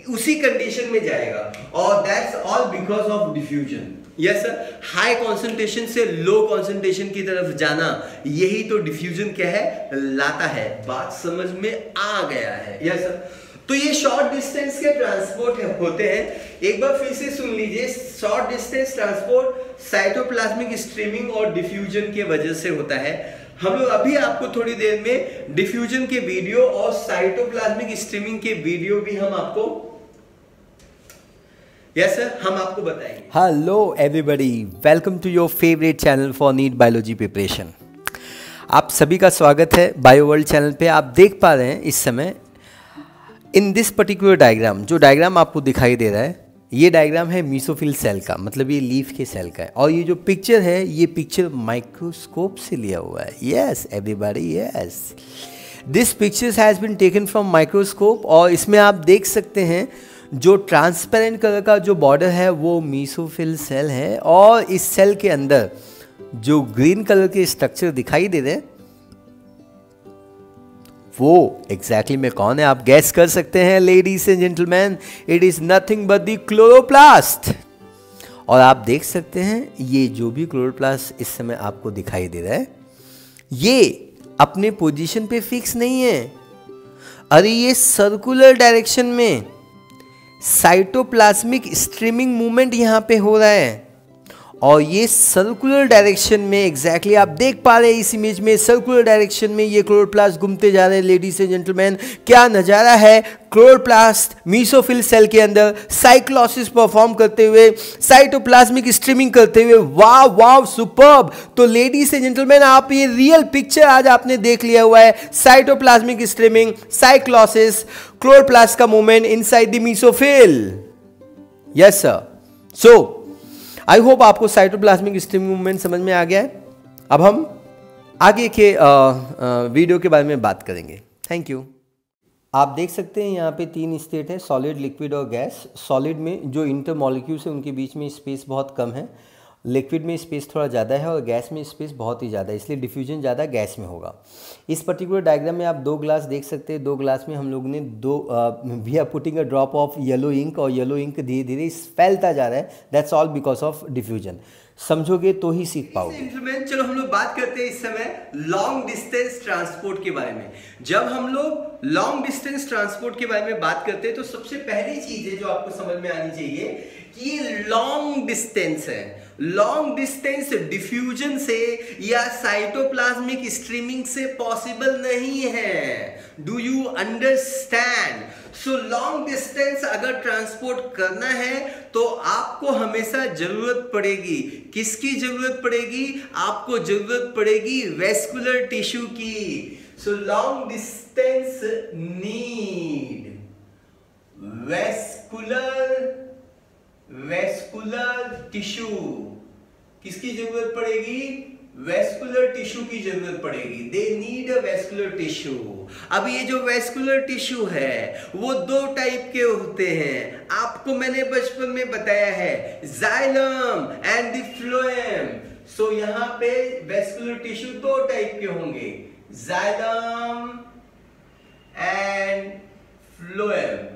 उसी कंडीशन में जाएगा, और that's all because of diffusion. Yes sir, high concentration से लो कॉन्सेंट्रेशन की तरफ जाना, यही तो डिफ्यूजन क्या है, लाता है। बात समझ में आ गया है? यस सर, तो ये शॉर्ट डिस्टेंस के ट्रांसपोर्ट होते हैं। एक बार फिर से सुन लीजिए, short distance transport cytoplasmic streaming और डिफ्यूजन की वजह से होता है। हम लोग अभी आपको थोड़ी देर में डिफ्यूजन के वीडियो और साइटोप्लाज्मिक स्ट्रीमिंग के वीडियो भी हम आपको यस सर, हम आपको बताएंगे। Hello everybody, welcome to your favourite channel for NEET biology preparation. आप सभी का स्वागत है बायो वर्ल्ड चैनल पे। आप देख पा रहे हैं इस समय इन दिस पर्टिकुलर डायग्राम, जो डायग्राम आपको दिखाई दे रहा है, ये डायग्राम है मीसोफिल सेल का, मतलब ये लीफ के सेल का है। और ये जो पिक्चर है, ये पिक्चर माइक्रोस्कोप से लिया हुआ है। Yes everybody, yes, this pictures has been taken from microscope. और इसमें आप देख सकते हैं जो ट्रांसपेरेंट कलर का जो बॉर्डर है वो मीसोफिल सेल है, और इस सेल के अंदर जो ग्रीन कलर के स्ट्रक्चर दिखाई दे रहे हैं वो एग्जैक्टली में कौन है? आप गैस कर सकते हैं ladies and gentleman, it is nothing but the chloroplast. और आप देख सकते हैं ये जो भी क्लोरोप्लास्ट इस समय आपको दिखाई दे रहा है, ये अपने पोजीशन पे फिक्स नहीं है। अरे ये सर्कुलर डायरेक्शन में साइटोप्लाज्मिक स्ट्रीमिंग मूवमेंट यहां पे हो रहा है, और ये सर्कुलर डायरेक्शन में एग्जैक्टली आप देख पा रहे हैं इस इमेज में, सर्कुलर डायरेक्शन में ये क्लोरोप्लास्ट घूमते जा रहे हैं। लेडीज एंड जेंटलमैन, क्या नज़ारा है! क्लोरोप्लास्ट मीसोफिल सेल के अंदर साइक्लोसिस परफॉर्म करते हुए, साइटोप्लाज्मिक स्ट्रीमिंग करते हुए। वाव वाव, सुपर्ब! तो लेडीज एंड जेंटलमैन, आप ये रियल पिक्चर आज आपने देख लिया हुआ है, साइटोप्लाज्मिक स्ट्रीमिंग, साइक्लोसिस, क्लोरोप्लास्ट का movement inside the mesophyll. Yes sir, so I hope आपको साइटोप्लाज्मिक स्ट्रीमिंग मूवमेंट समझ में आ गया है। अब हम आगे के वीडियो के बारे में बात करेंगे। Thank you. आप देख सकते हैं यहाँ पे 3 स्टेट है, सॉलिड, लिक्विड और गैस। सॉलिड में जो इंटरमॉलिक्यूल्स है उनके बीच में स्पेस बहुत कम है, लिक्विड में स्पेस थोड़ा ज़्यादा है, और गैस में स्पेस बहुत ही ज़्यादा है, इसलिए डिफ्यूजन ज़्यादा गैस में होगा। इस पर्टिकुलर डायग्राम में आप 2 ग्लास देख सकते हैं। 2 ग्लास में हम लोग ने we are putting a drop of yellow ink, और येलो इंक धीरे धीरे फैलता जा रहा है। That's all because of diffusion. समझोगे तो ही सीख पाओगे। चलो हम लोग बात करते हैं इस समय लॉन्ग डिस्टेंस ट्रांसपोर्ट के बारे में। जब हम लोग लॉन्ग डिस्टेंस ट्रांसपोर्ट के बारे में बात करते हैं तो सबसे पहली चीज है जो आपको समझ में आनी चाहिए कि ये लॉन्ग डिस्टेंस है। लॉन्ग डिस्टेंस डिफ्यूजन से या साइटोप्लाज्मिक स्ट्रीमिंग से पॉसिबल नहीं है। Do you understand? So long distance अगर ट्रांसपोर्ट करना है तो आपको हमेशा जरूरत पड़ेगी, किसकी जरूरत पड़ेगी? आपको जरूरत पड़ेगी वेस्कुलर टिश्यू की। So long distance need vascular tissue. किसकी जरूरत पड़ेगी? वेस्कुलर टिश्यू की जरूरत पड़ेगी। They need a vascular tissue. अब ये जो वेस्कुलर टिश्यू है वो 2 टाइप के होते हैं, आपको मैंने बचपन में बताया है, जाइलम एंड द फ्लोएम। सो यहां पे वेस्कुलर टिश्यू 2 टाइप के होंगे, xylem and phloem.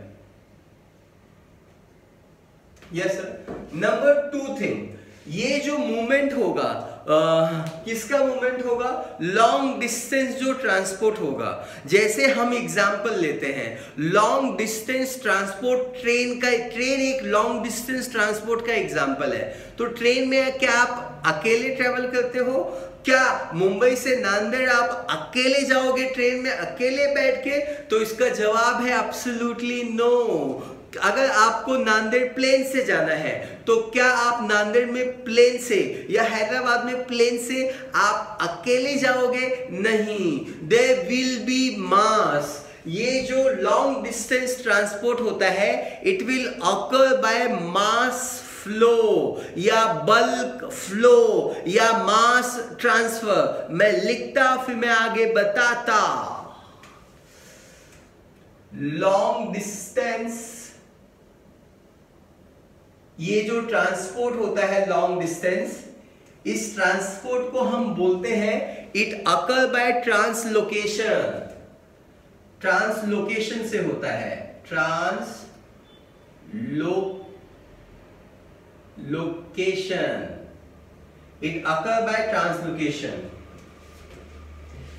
Yes sir. Number 2 thing, ये जो मूवमेंट होगा किसका मूवमेंट होगा? लॉन्ग डिस्टेंस जो ट्रांसपोर्ट होगा। जैसे हम एग्जांपल लेते हैं लॉन्ग डिस्टेंस ट्रांसपोर्ट, ट्रेन एक लॉन्ग डिस्टेंस ट्रांसपोर्ट का एग्जांपल है। तो ट्रेन में क्या आप अकेले ट्रेवल करते हो? क्या मुंबई से नांदेड़ आप अकेले जाओगे ट्रेन में, अकेले बैठ के? तो इसका जवाब है एब्सोल्युटली नो। अगर आपको नांदेड़ प्लेन से जाना है तो क्या आप नांदेड़ में प्लेन से या हैदराबाद में प्लेन से आप अकेले जाओगे? नहीं, देयर विल बी मास। ये जो लॉन्ग डिस्टेंस ट्रांसपोर्ट होता है it will occur bye mass flow या बल्क फ्लो या मास ट्रांसफर। मैं लिखता फिर मैं आगे बताता। लॉन्ग डिस्टेंस, ये जो ट्रांसपोर्ट होता है लॉन्ग डिस्टेंस, इस ट्रांसपोर्ट को हम बोलते हैं it occur by translocation. Translocation से होता है, location, it occur by translocation.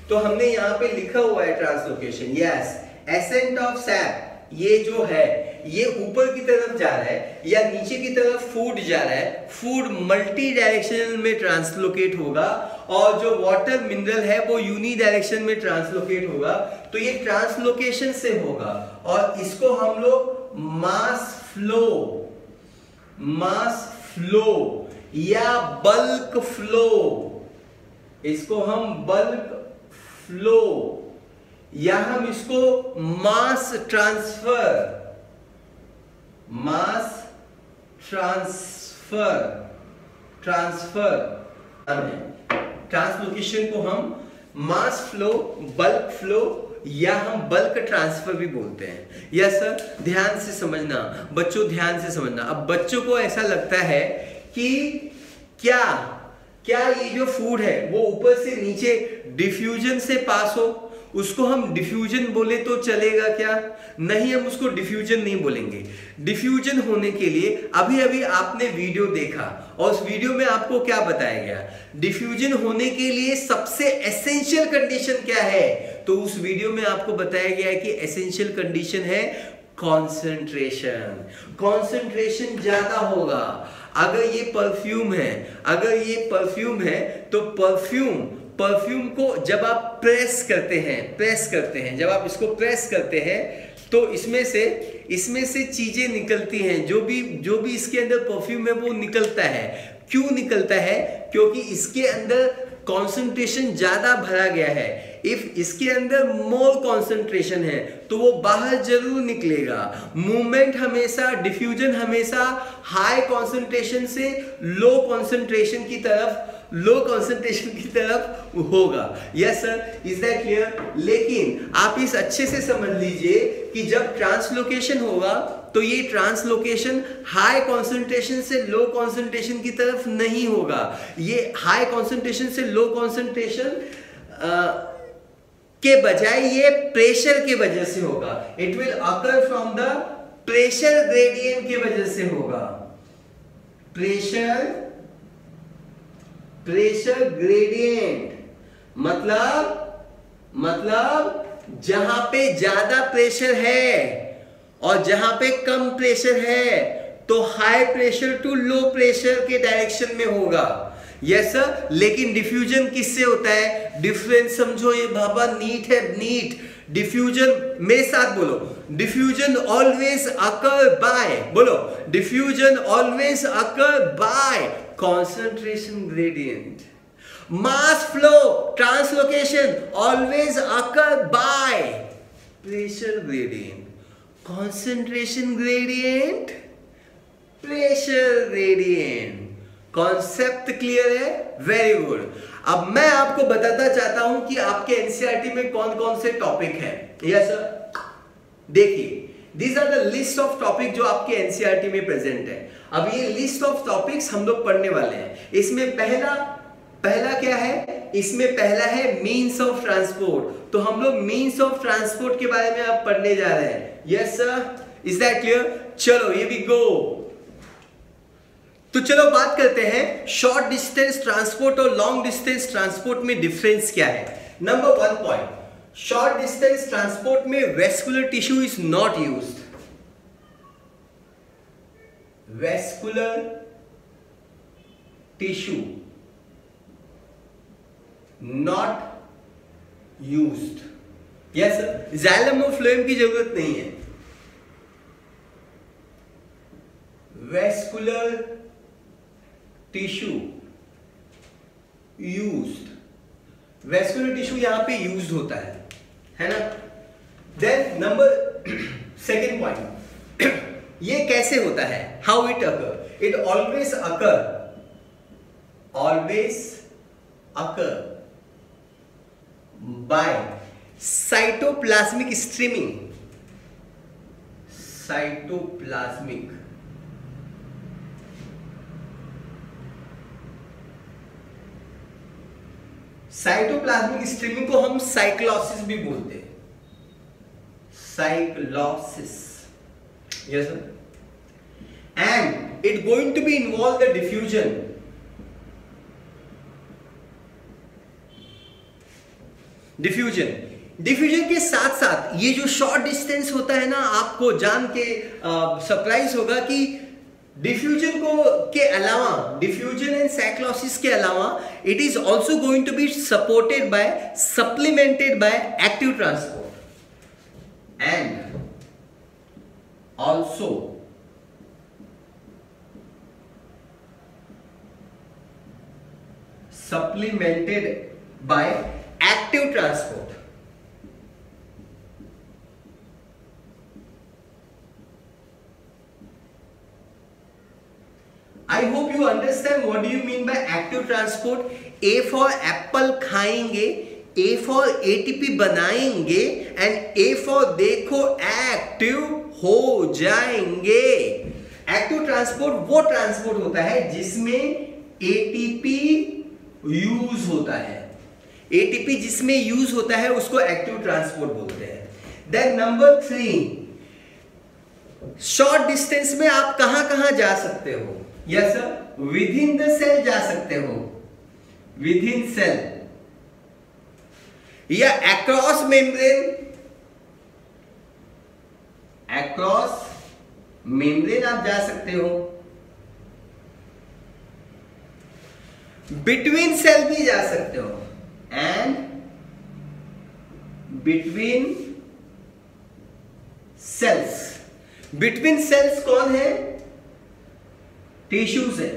तो हमने यहां पे लिखा हुआ है translocation. Yes, accent of SAP, ये जो है ये ऊपर की तरफ जा रहा है या नीचे की तरफ फूड जा रहा है। फूड मल्टी डायरेक्शनल में ट्रांसलोकेट होगा और जो वाटर मिनरल है वो यूनी डायरेक्शन में ट्रांसलोकेट होगा। तो ये ट्रांसलोकेशन से होगा और इसको हम लोग मास फ्लो या बल्क फ्लो, इसको हम बल्क फ्लो या हम इसको मास ट्रांसफर ट्रांसलोकेशन को हम मास फ्लो, बल्क फ्लो या हम बल्क ट्रांसफर भी बोलते हैं। यस सर, ध्यान से समझना बच्चों, ध्यान से समझना। अब बच्चों को ऐसा लगता है कि क्या ये जो फूड है वो ऊपर से नीचे डिफ्यूजन से पास हो, उसको हम डिफ्यूजन बोले तो चलेगा क्या? नहीं, हम उसको डिफ्यूजन नहीं बोलेंगे। डिफ्यूजन होने के लिए अभी अभी आपने वीडियो देखा और उस वीडियो में आपको क्या बताया गया? डिफ्यूजन होने के लिए सबसे एसेंशियल कंडीशन क्या है? तो उस वीडियो में आपको बताया गया है कि एसेंशियल कंडीशन है कॉन्सेंट्रेशन। कॉन्सेंट्रेशन ज्यादा होगा। अगर ये परफ्यूम है तो परफ्यूम को जब आप प्रेस करते हैं, जब आप इसको प्रेस करते हैं तो इसमें से चीजें निकलती हैं। जो भी इसके अंदर परफ्यूम है वो निकलता है। क्यों निकलता है? क्योंकि इसके अंदर कॉन्सेंट्रेशन ज्यादा भरा गया है। इफ इसके अंदर मोर कॉन्सेंट्रेशन है तो वो बाहर जरूर निकलेगा। मूवमेंट हमेशा, डिफ्यूजन हमेशा हाई कॉन्सेंट्रेशन से लो कॉन्सेंट्रेशन की तरफ होगा। Yes sir, is that clear? लेकिन आप इस अच्छे से समझ लीजिए कि जब ट्रांसलोकेशन होगा तो ये ट्रांसलोकेशन हाई कॉन्सेंट्रेशन से लो कॉन्सेंट्रेशन की तरफ नहीं होगा। ये हाई कॉन्सेंट्रेशन से लो कॉन्सेंट्रेशन के बजाय ये प्रेशर के वजह से होगा। It will occur from the pressure gradient के वजह से होगा। प्रेशर ग्रेडियंट मतलब जहां पे ज्यादा प्रेशर है और जहां पे कम प्रेशर है तो high pressure to low pressure के डायरेक्शन में होगा। यस सर, लेकिन डिफ्यूजन किससे होता है? डिफरेंस समझो, ये बाबा नीट है, नीट। डिफ्यूजन मेरे साथ बोलो, डिफ्यूजन ऑलवेज अकर बाय, बोलो, diffusion always occur bye concentration gradient. Mass flow translocation always occur by pressure gradient. Concentration gradient, pressure gradient. Concept clear है? Very good. अब मैं आपको बताना चाहता हूं कि आपके एनसीईआरटी में कौन कौन से टॉपिक हैं। यस सर, देखिए, These are the list of topic जो आपके एनसीईआरटी में प्रेजेंट है। अब ये लिस्ट ऑफ टॉपिक्स हम लोग पढ़ने वाले हैं। इसमें पहला क्या है? इसमें पहला है मीन्स ऑफ ट्रांसपोर्ट। तो हम लोग मीन्स ऑफ ट्रांसपोर्ट के बारे में आप पढ़ने जा रहे हैं। Yes sir, is that clear? चलो, ये भी गो। तो चलो बात करते हैं शॉर्ट डिस्टेंस ट्रांसपोर्ट और लॉन्ग डिस्टेंस ट्रांसपोर्ट में डिफरेंस क्या है। Number 1 point, short distance transport में vascular tissue is not used. Vascular tissue not used. Yes, xylem और फ्लोएम की जरूरत नहीं है। Vascular tissue used, vascular tissue यहां पे यूज्ड होता है ना। देन नंबर 2 पॉइंट, ये कैसे होता है, how it occur, it always occur by cytoplasmic streaming. Cytoplasmic streaming को हम साइक्लोसिस भी बोलते हैं, cyclosis. Yes sir. And it going to be involve the diffusion. Diffusion के साथ साथ ये जो शॉर्ट डिस्टेंस होता है ना, आपको जान के सरप्राइज होगा कि डिफ्यूजन के अलावा, डिफ्यूजन एंड साइक्लोसिस के अलावा, it is also going to be supported by, supplemented by active transport and also supplemented by active transport. I hope you understand what do you mean by active transport. A for apple खाएंगे, A for ATP बनाएंगे and A for देखो एक्टिव हो जाएंगे। एक्टिव ट्रांसपोर्ट वो ट्रांसपोर्ट होता है जिसमें ATP यूज होता है। ATP जिसमें यूज होता है उसको एक्टिव ट्रांसपोर्ट बोलते हैं। देन नंबर 3, शॉर्ट डिस्टेंस में आप कहां कहां जा सकते हो? Yes sir, within the cell जा सकते हो, विद इन सेल, या अक्रॉस मेम्ब्रेन, अक्रॉस मेम्ब्रेन आप जा सकते हो, बिटवीन सेल भी जा सकते हो, and between cells. Between cells कौन है? टिश्यूज है।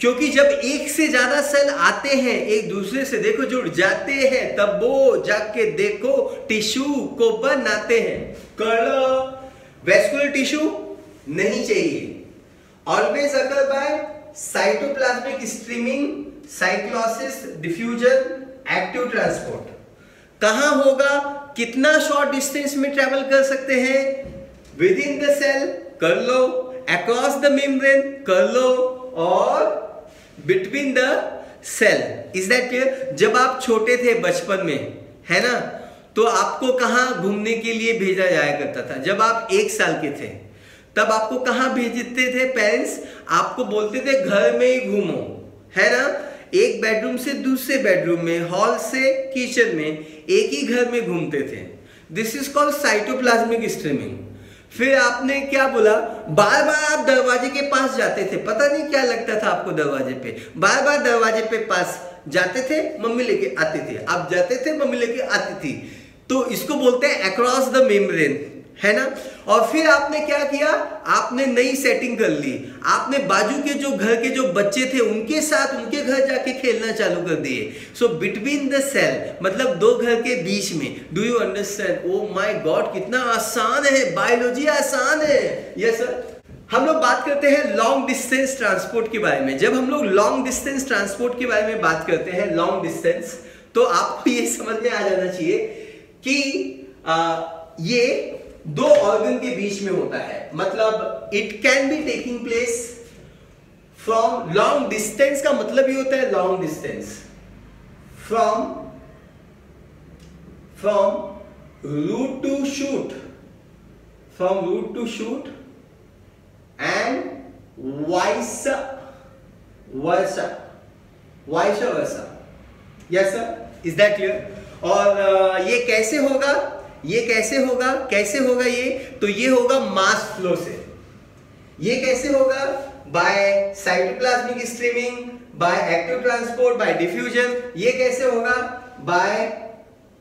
क्योंकि जब एक से ज्यादा सेल आते हैं एक दूसरे से, देखो जुड़ जाते हैं, तब वो जाके देखो टिश्यू को बनाते हैं। वेस्कुलर टिश्यू नहीं चाहिए। Always occur by cytoplasmic streaming, cyclosis, diffusion, active transport. कहां होगा? कितना शॉर्ट डिस्टेंस में ट्रेवल कर सकते हैं? विद इन द सेल कर लो, अक्रॉस द मेम्ब्रेन कर लो, और between the cell. Is that clear? जब आप छोटे थे बचपन में, है ना, तो आपको कहां घूमने के लिए भेजा जाया करता था? जब आप 1 साल के थे तब आपको कहां भेजते थे पेरेंट्स? आपको बोलते थे घर में ही घूमो, है ना, एक बेडरूम से दूसरे बेडरूम में, हॉल से किचन में, एक ही घर में घूमते थे। This is called cytoplasmic streaming. फिर आपने क्या बोला? बार बार आप दरवाजे के पास जाते थे, पता नहीं क्या लगता था आपको दरवाजे पे, बार बार दरवाजे पे पास जाते थे, मम्मी लेके आती थी, आप जाते थे, मम्मी लेके आती थी। तो इसको बोलते हैं अक्रॉस द मेम्ब्रेन, है ना। और फिर आपने क्या किया? आपने नई सेटिंग कर ली, आपने बाजू के जो घर के जो बच्चे थे उनके साथ उनके घर जाके खेलना चालू कर दिए। सो बिटवीन द सेल मतलब 2 घर के बीच में। Do you understand? Oh my God, कितना आसान है, बायोलॉजी आसान है। Yes sir. हम लोग बात करते हैं लॉन्ग डिस्टेंस ट्रांसपोर्ट के बारे में। जब हम लोग लॉन्ग डिस्टेंस ट्रांसपोर्ट के बारे में बात करते हैं, लॉन्ग डिस्टेंस, तो आपको ये समझ में आ जाना चाहिए कि ये 2 ऑर्गन के बीच में होता है। मतलब it can be taking place from long distance, का मतलब ये होता है long distance from root to shoot, and vice versa, vice versa. Yes sir, is that clear? और ये कैसे होगा, ये कैसे होगा, कैसे होगा ये? तो ये होगा मास फ्लो से। ये कैसे होगा? By cytoplasmic streaming, by active transport, by diffusion. ये कैसे होगा? By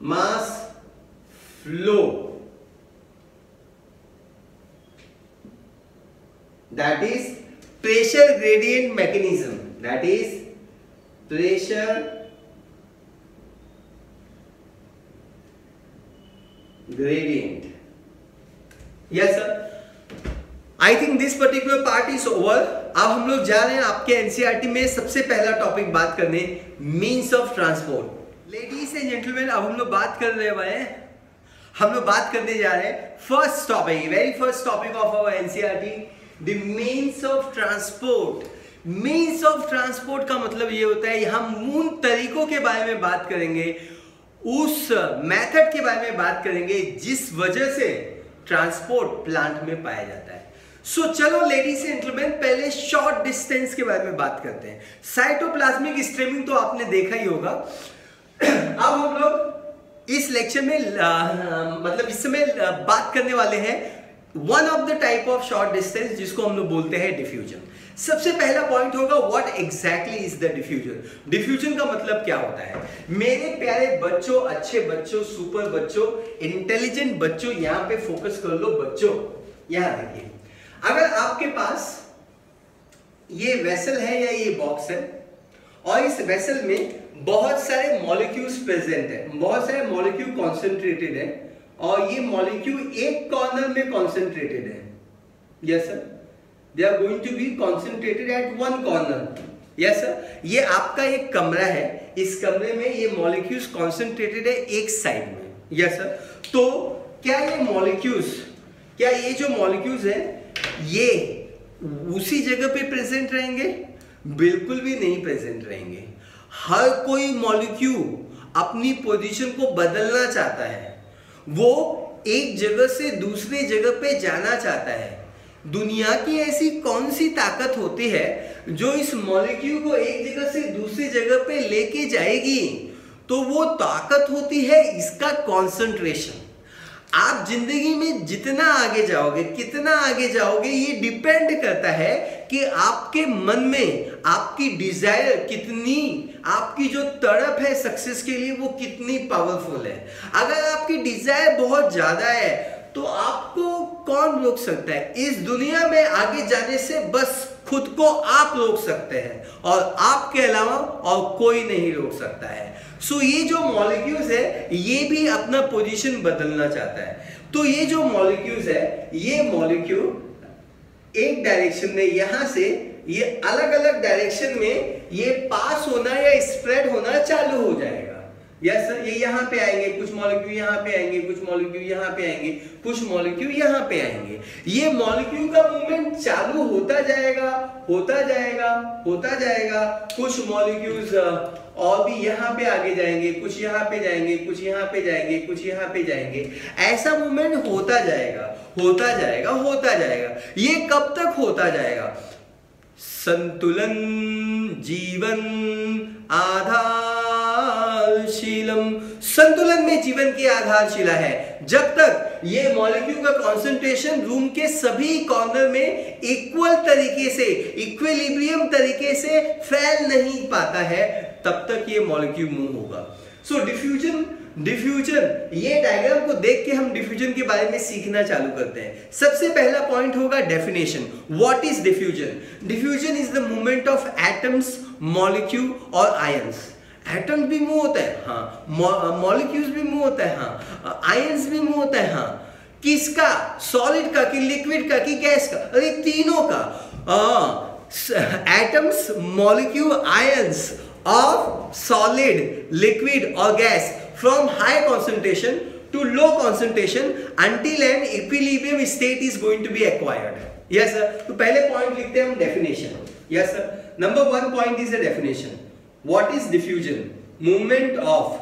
mass flow, that is pressure gradient mechanism, that is pressure gradient. Yes sir, I think this particular part is over. अब हम लोग जा रहे हैं आपके एनसीईआरटी में सबसे पहला टॉपिक बात करने, means of transport. Ladies and gentleman, अब हम लोग बात कर रहे हैं, हम लोग बात करने जा रहे हैं first topic, very first topic of our NCERT, the means of transport. Means of transport का मतलब ये होता है, हम उन तरीकों के बारे में बात करेंगे, उस मेथड के बारे में बात करेंगे जिस वजह से ट्रांसपोर्ट प्लांट में पाया जाता है। सो चलो लेडीज एंड जेंटलमैन, पहले शॉर्ट डिस्टेंस के बारे में बात करते हैं। साइटोप्लाज्मिक स्ट्रीमिंग तो आपने देखा ही होगा। अब हम लोग इस लेक्चर में मतलब इस समय बात करने वाले हैं one of the type of short distance जिसको हम लोग बोलते हैं डिफ्यूजन। सबसे पहला पॉइंट होगा what exactly is the diffusion. Diffusion का मतलब क्या होता है? मेरे प्यारे बच्चों, अच्छे बच्चों, सुपर बच्चों, इंटेलिजेंट बच्चों, यहां पे फोकस कर लो बच्चों। यहां देखिए, अगर आपके पास ये वेसल है या ये बॉक्स है और इस वेसल में बहुत सारे मॉलिक्यूल्स प्रेजेंट है, बहुत सारे मॉलिक्यूल कॉन्सेंट्रेटेड है और ये मॉलिक्यूल एक कॉर्नर में कॉन्सेंट्रेटेड है। Yes sir, they are going to be concentrated at one corner. Yes sir, ये आपका एक कमरा है, इस कमरे में ये मॉलिक्यूल्स कॉन्सेंट्रेटेड है एक साइड में। यस सर, तो क्या ये मॉलिक्यूल्स, क्या ये जो मॉलिक्यूल्स है ये उसी जगह पे प्रेजेंट रहेंगे? बिल्कुल भी नहीं प्रेजेंट रहेंगे। हर कोई मॉलिक्यूल अपनी पोजीशन को बदलना चाहता है, वो एक जगह से दूसरी जगह पे जाना चाहता है। दुनिया की ऐसी कौन सी ताकत होती है जो इस मॉलिक्यूल को एक जगह से दूसरी जगह पे लेके जाएगी? तो वो ताकत होती है इसका कॉन्सेंट्रेशन। आप जिंदगी में जितना आगे जाओगे, कितना आगे जाओगे, ये डिपेंड करता है कि आपके मन में आपकी डिजायर कितनी, आपकी जो तड़प है सक्सेस के लिए वो कितनी पावरफुल है। अगर आपकी डिजायर बहुत ज्यादा है तो आपको कौन रोक सकता है? इस दुनिया में आगे जाने से बस खुद को आप रोक सकते हैं और आपके अलावा और कोई नहीं रोक सकता है। सो ये जो मॉलिक्यूल्स है ये भी अपना पोजीशन बदलना चाहता है। तो ये जो मॉलिक्यूल्स है, ये मॉलिक्यूल एक डायरेक्शन में यहां से ये अलग अलग डायरेक्शन में ये पास होना या स्प्रेड होना चालू हो जाएगा। यस सर, ये यहाँ पे आएंगे, कुछ मॉलिक्यूल यहाँ पे आएंगे, कुछ मॉलिक्यूल यहाँ पे आएंगे, कुछ मॉलिक्यूल यहाँ पे आएंगे। ये मॉलिक्यूल का मूवमेंट चालू होता जाएगा, होता जाएगा, होता जाएगा। कुछ मॉलिक्यूल्स और भी यहाँ पे आगे जाएंगे, कुछ यहाँ पे जाएंगे, कुछ यहाँ पे जाएंगे, कुछ यहाँ पे जाएंगे। ऐसा मूवमेंट होता जाएगा, होता जाएगा, होता जाएगा। ये कब तक होता जाएगा? संतुलन जीवन आधारशीलम। संतुलन में जीवन की आधारशिला है। जब तक ये मॉलिक्यूल का कॉन्सेंट्रेशन रूम के सभी कॉर्नर में इक्वल तरीके से, इक्विलिब्रियम तरीके से फैल नहीं पाता है, तब तक ये मॉलिक्यूल मूव होगा। सो डिफ्यूजन, ये डायग्राम को देख के हम डिफ्यूजन के बारे में सीखना चालू करते हैं। सबसे पहला पॉइंट होगा definition. What is diffusion? Diffusion is the movement of atoms, molecule और आयंस। एटम्स भी मूव होता है, हाँ, मॉलिक्यूल्स भी मूव होता है, हाँ, आयंस भी मूव होता है, हाँ। किसका? सॉलिड का कि लिक्विड का कि गैस का? अरे तीनों का। Atoms, molecule, ions of solid, liquid or gas from high concentration to low concentration until an equilibrium state is going to be acquired. Yes sir. तो पहले पॉइंट लिखते हैं हम definition. Yes sir. Number 1 point is the definition. What is diffusion? Movement of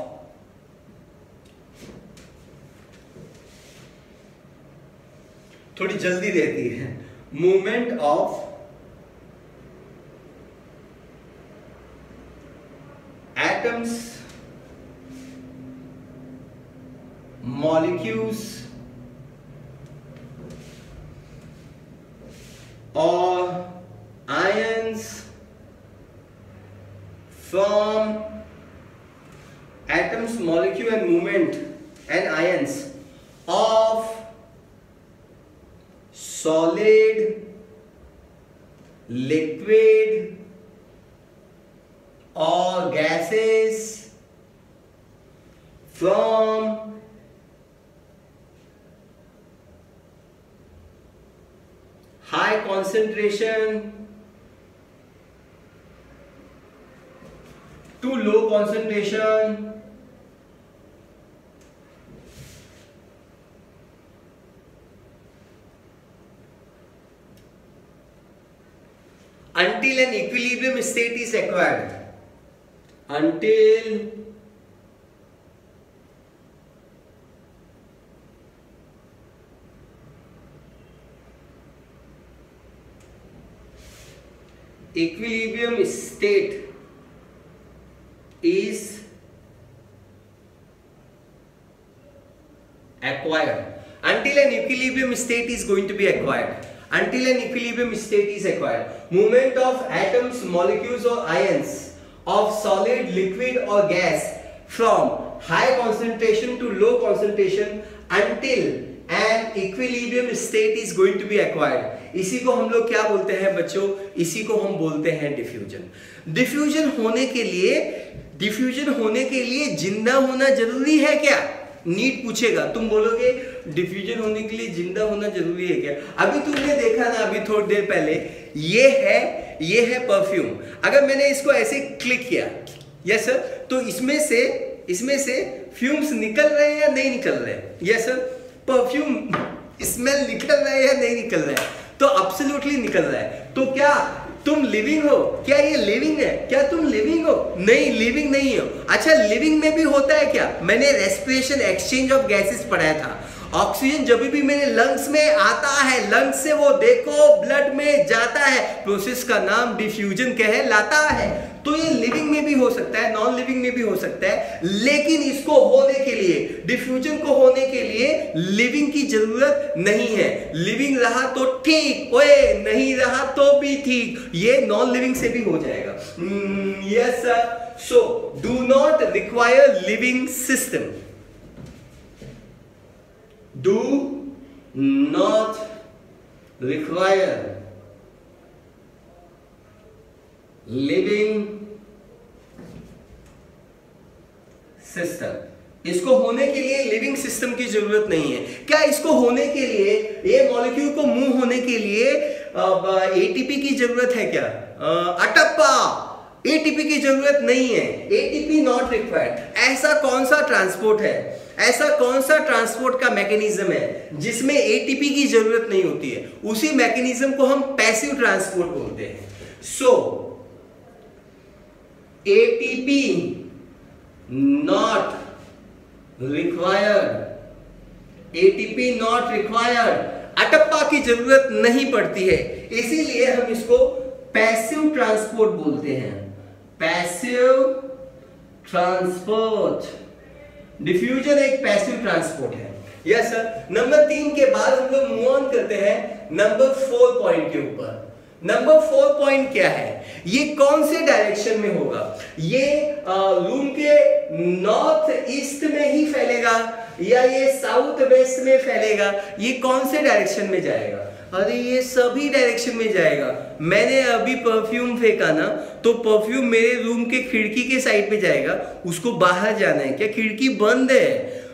थोड़ी जल्दी रहती है। Movement of molecules or ions from atoms, molecule and movement and ions of solid, liquid or gases from high concentration to low concentration until an equilibrium state is acquired. Until equilibrium state is acquired. Until an equilibrium state is going to be acquired. Until an equilibrium state is acquired. Movement of atoms, molecules or ions of solid, liquid or gas from high concentration to low concentration until an equilibrium state is going to be acquired. इसी को हम लोग क्या बोलते हैं बच्चों? इसी को हम बोलते हैं डिफ्यूजन. डिफ्यूजन होने के लिए जिंदा होना जरूरी है क्या? नीट पूछेगा, तुम बोलोगे डिफ्यूजन होने के लिए जिंदा होना जरूरी है क्या? अभी तुमने देखा ना, अभी थोड़ी देर पहले, ये है परफ्यूम. अगर मैंने इसको ऐसे क्लिक किया, यस सर, तो इसमें से फ्यूम्स निकल रहे हैं या नहीं निकल रहे हैं? यस सर, परफ्यूम स्मेल निकल रहा है या नहीं निकल रहा है? तो एब्सोल्युटली निकल रहा है. तो क्या तुम लिविंग हो? क्या ये लिविंग है? क्या तुम लिविंग हो? नहीं, लिविंग नहीं हो. अच्छा, लिविंग में भी होता है क्या? मैंने रेस्पिरेशन, एक्सचेंज ऑफ गैसेस पढ़ाया था. ऑक्सीजन जब भी मेरे लंग्स में आता है, लंग्स से वो देखो ब्लड में जाता है, प्रोसेस का नाम डिफ्यूजन कहलाता है. तो ये लिविंग में भी हो सकता है, नॉन लिविंग में भी हो सकता है, लेकिन इसको होने के लिए, डिफ्यूजन को होने के लिए लिविंग की जरूरत नहीं है. लिविंग रहा तो ठीक, ओए नहीं रहा तो भी ठीक, ये नॉन लिविंग से भी हो जाएगा. Yes sir. So do not require living system. Do not require living system. इसको होने के लिए लिविंग सिस्टम की जरूरत नहीं है. क्या इसको होने के लिए, ये मॉलिक्यूल को मूव होने के लिए एटीपी की जरूरत है क्या? अटप्पा, एटीपी की जरूरत नहीं है. ATP not required. ऐसा कौन सा ट्रांसपोर्ट है, ऐसा कौन सा ट्रांसपोर्ट का मैकेनिज्म है जिसमें एटीपी की जरूरत नहीं होती है? उसी मैकेनिज्म को हम पैसिव ट्रांसपोर्ट बोलते हैं. So ATP not required, ATP not required, अटप्पा की जरूरत नहीं पड़ती है. इसीलिए हम इसको पैसिव ट्रांसपोर्ट बोलते हैं. Passive transport. डिफ्यूजन एक पैसिव ट्रांसपोर्ट है. Yes sir. नंबर 3 के बाद हम लोग मूव ऑन करते हैं नंबर 4 पॉइंट के ऊपर. नंबर 4 पॉइंट क्या है? ये कौन से डायरेक्शन में होगा? ये रूम के नॉर्थ ईस्ट में ही फैलेगा या ये साउथ वेस्ट में फैलेगा? ये कौन से डायरेक्शन में जाएगा? अरे ये सभी डायरेक्शन में जाएगा. मैंने अभी परफ्यूम फेंका ना, तो परफ्यूम मेरे रूम के खिड़की के साइड पे जाएगा. उसको बाहर जाना है क्या? खिड़की बंद है,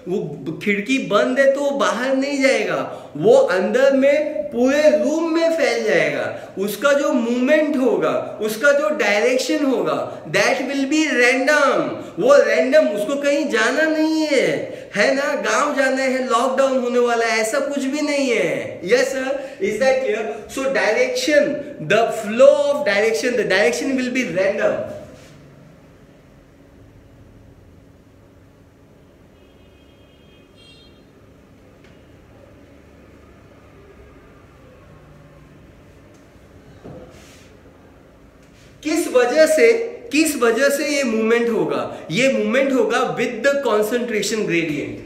वो खिड़की बंद है तो वो बाहर नहीं जाएगा, वो अंदर में पूरे रूम में फैल जाएगा. उसका जो मूवमेंट होगा, उसका जो डायरेक्शन होगा, दैट विल बी रैंडम. वो रैंडम, उसको कहीं जाना नहीं है ना? गांव जाना है, लॉकडाउन होने वाला है, ऐसा कुछ भी नहीं है. Yes sir, is that clear? So direction, the flow of direction, the direction will be random. किस वजह से ये मूवमेंट होगा? ये मूवमेंट होगा with the concentration gradient.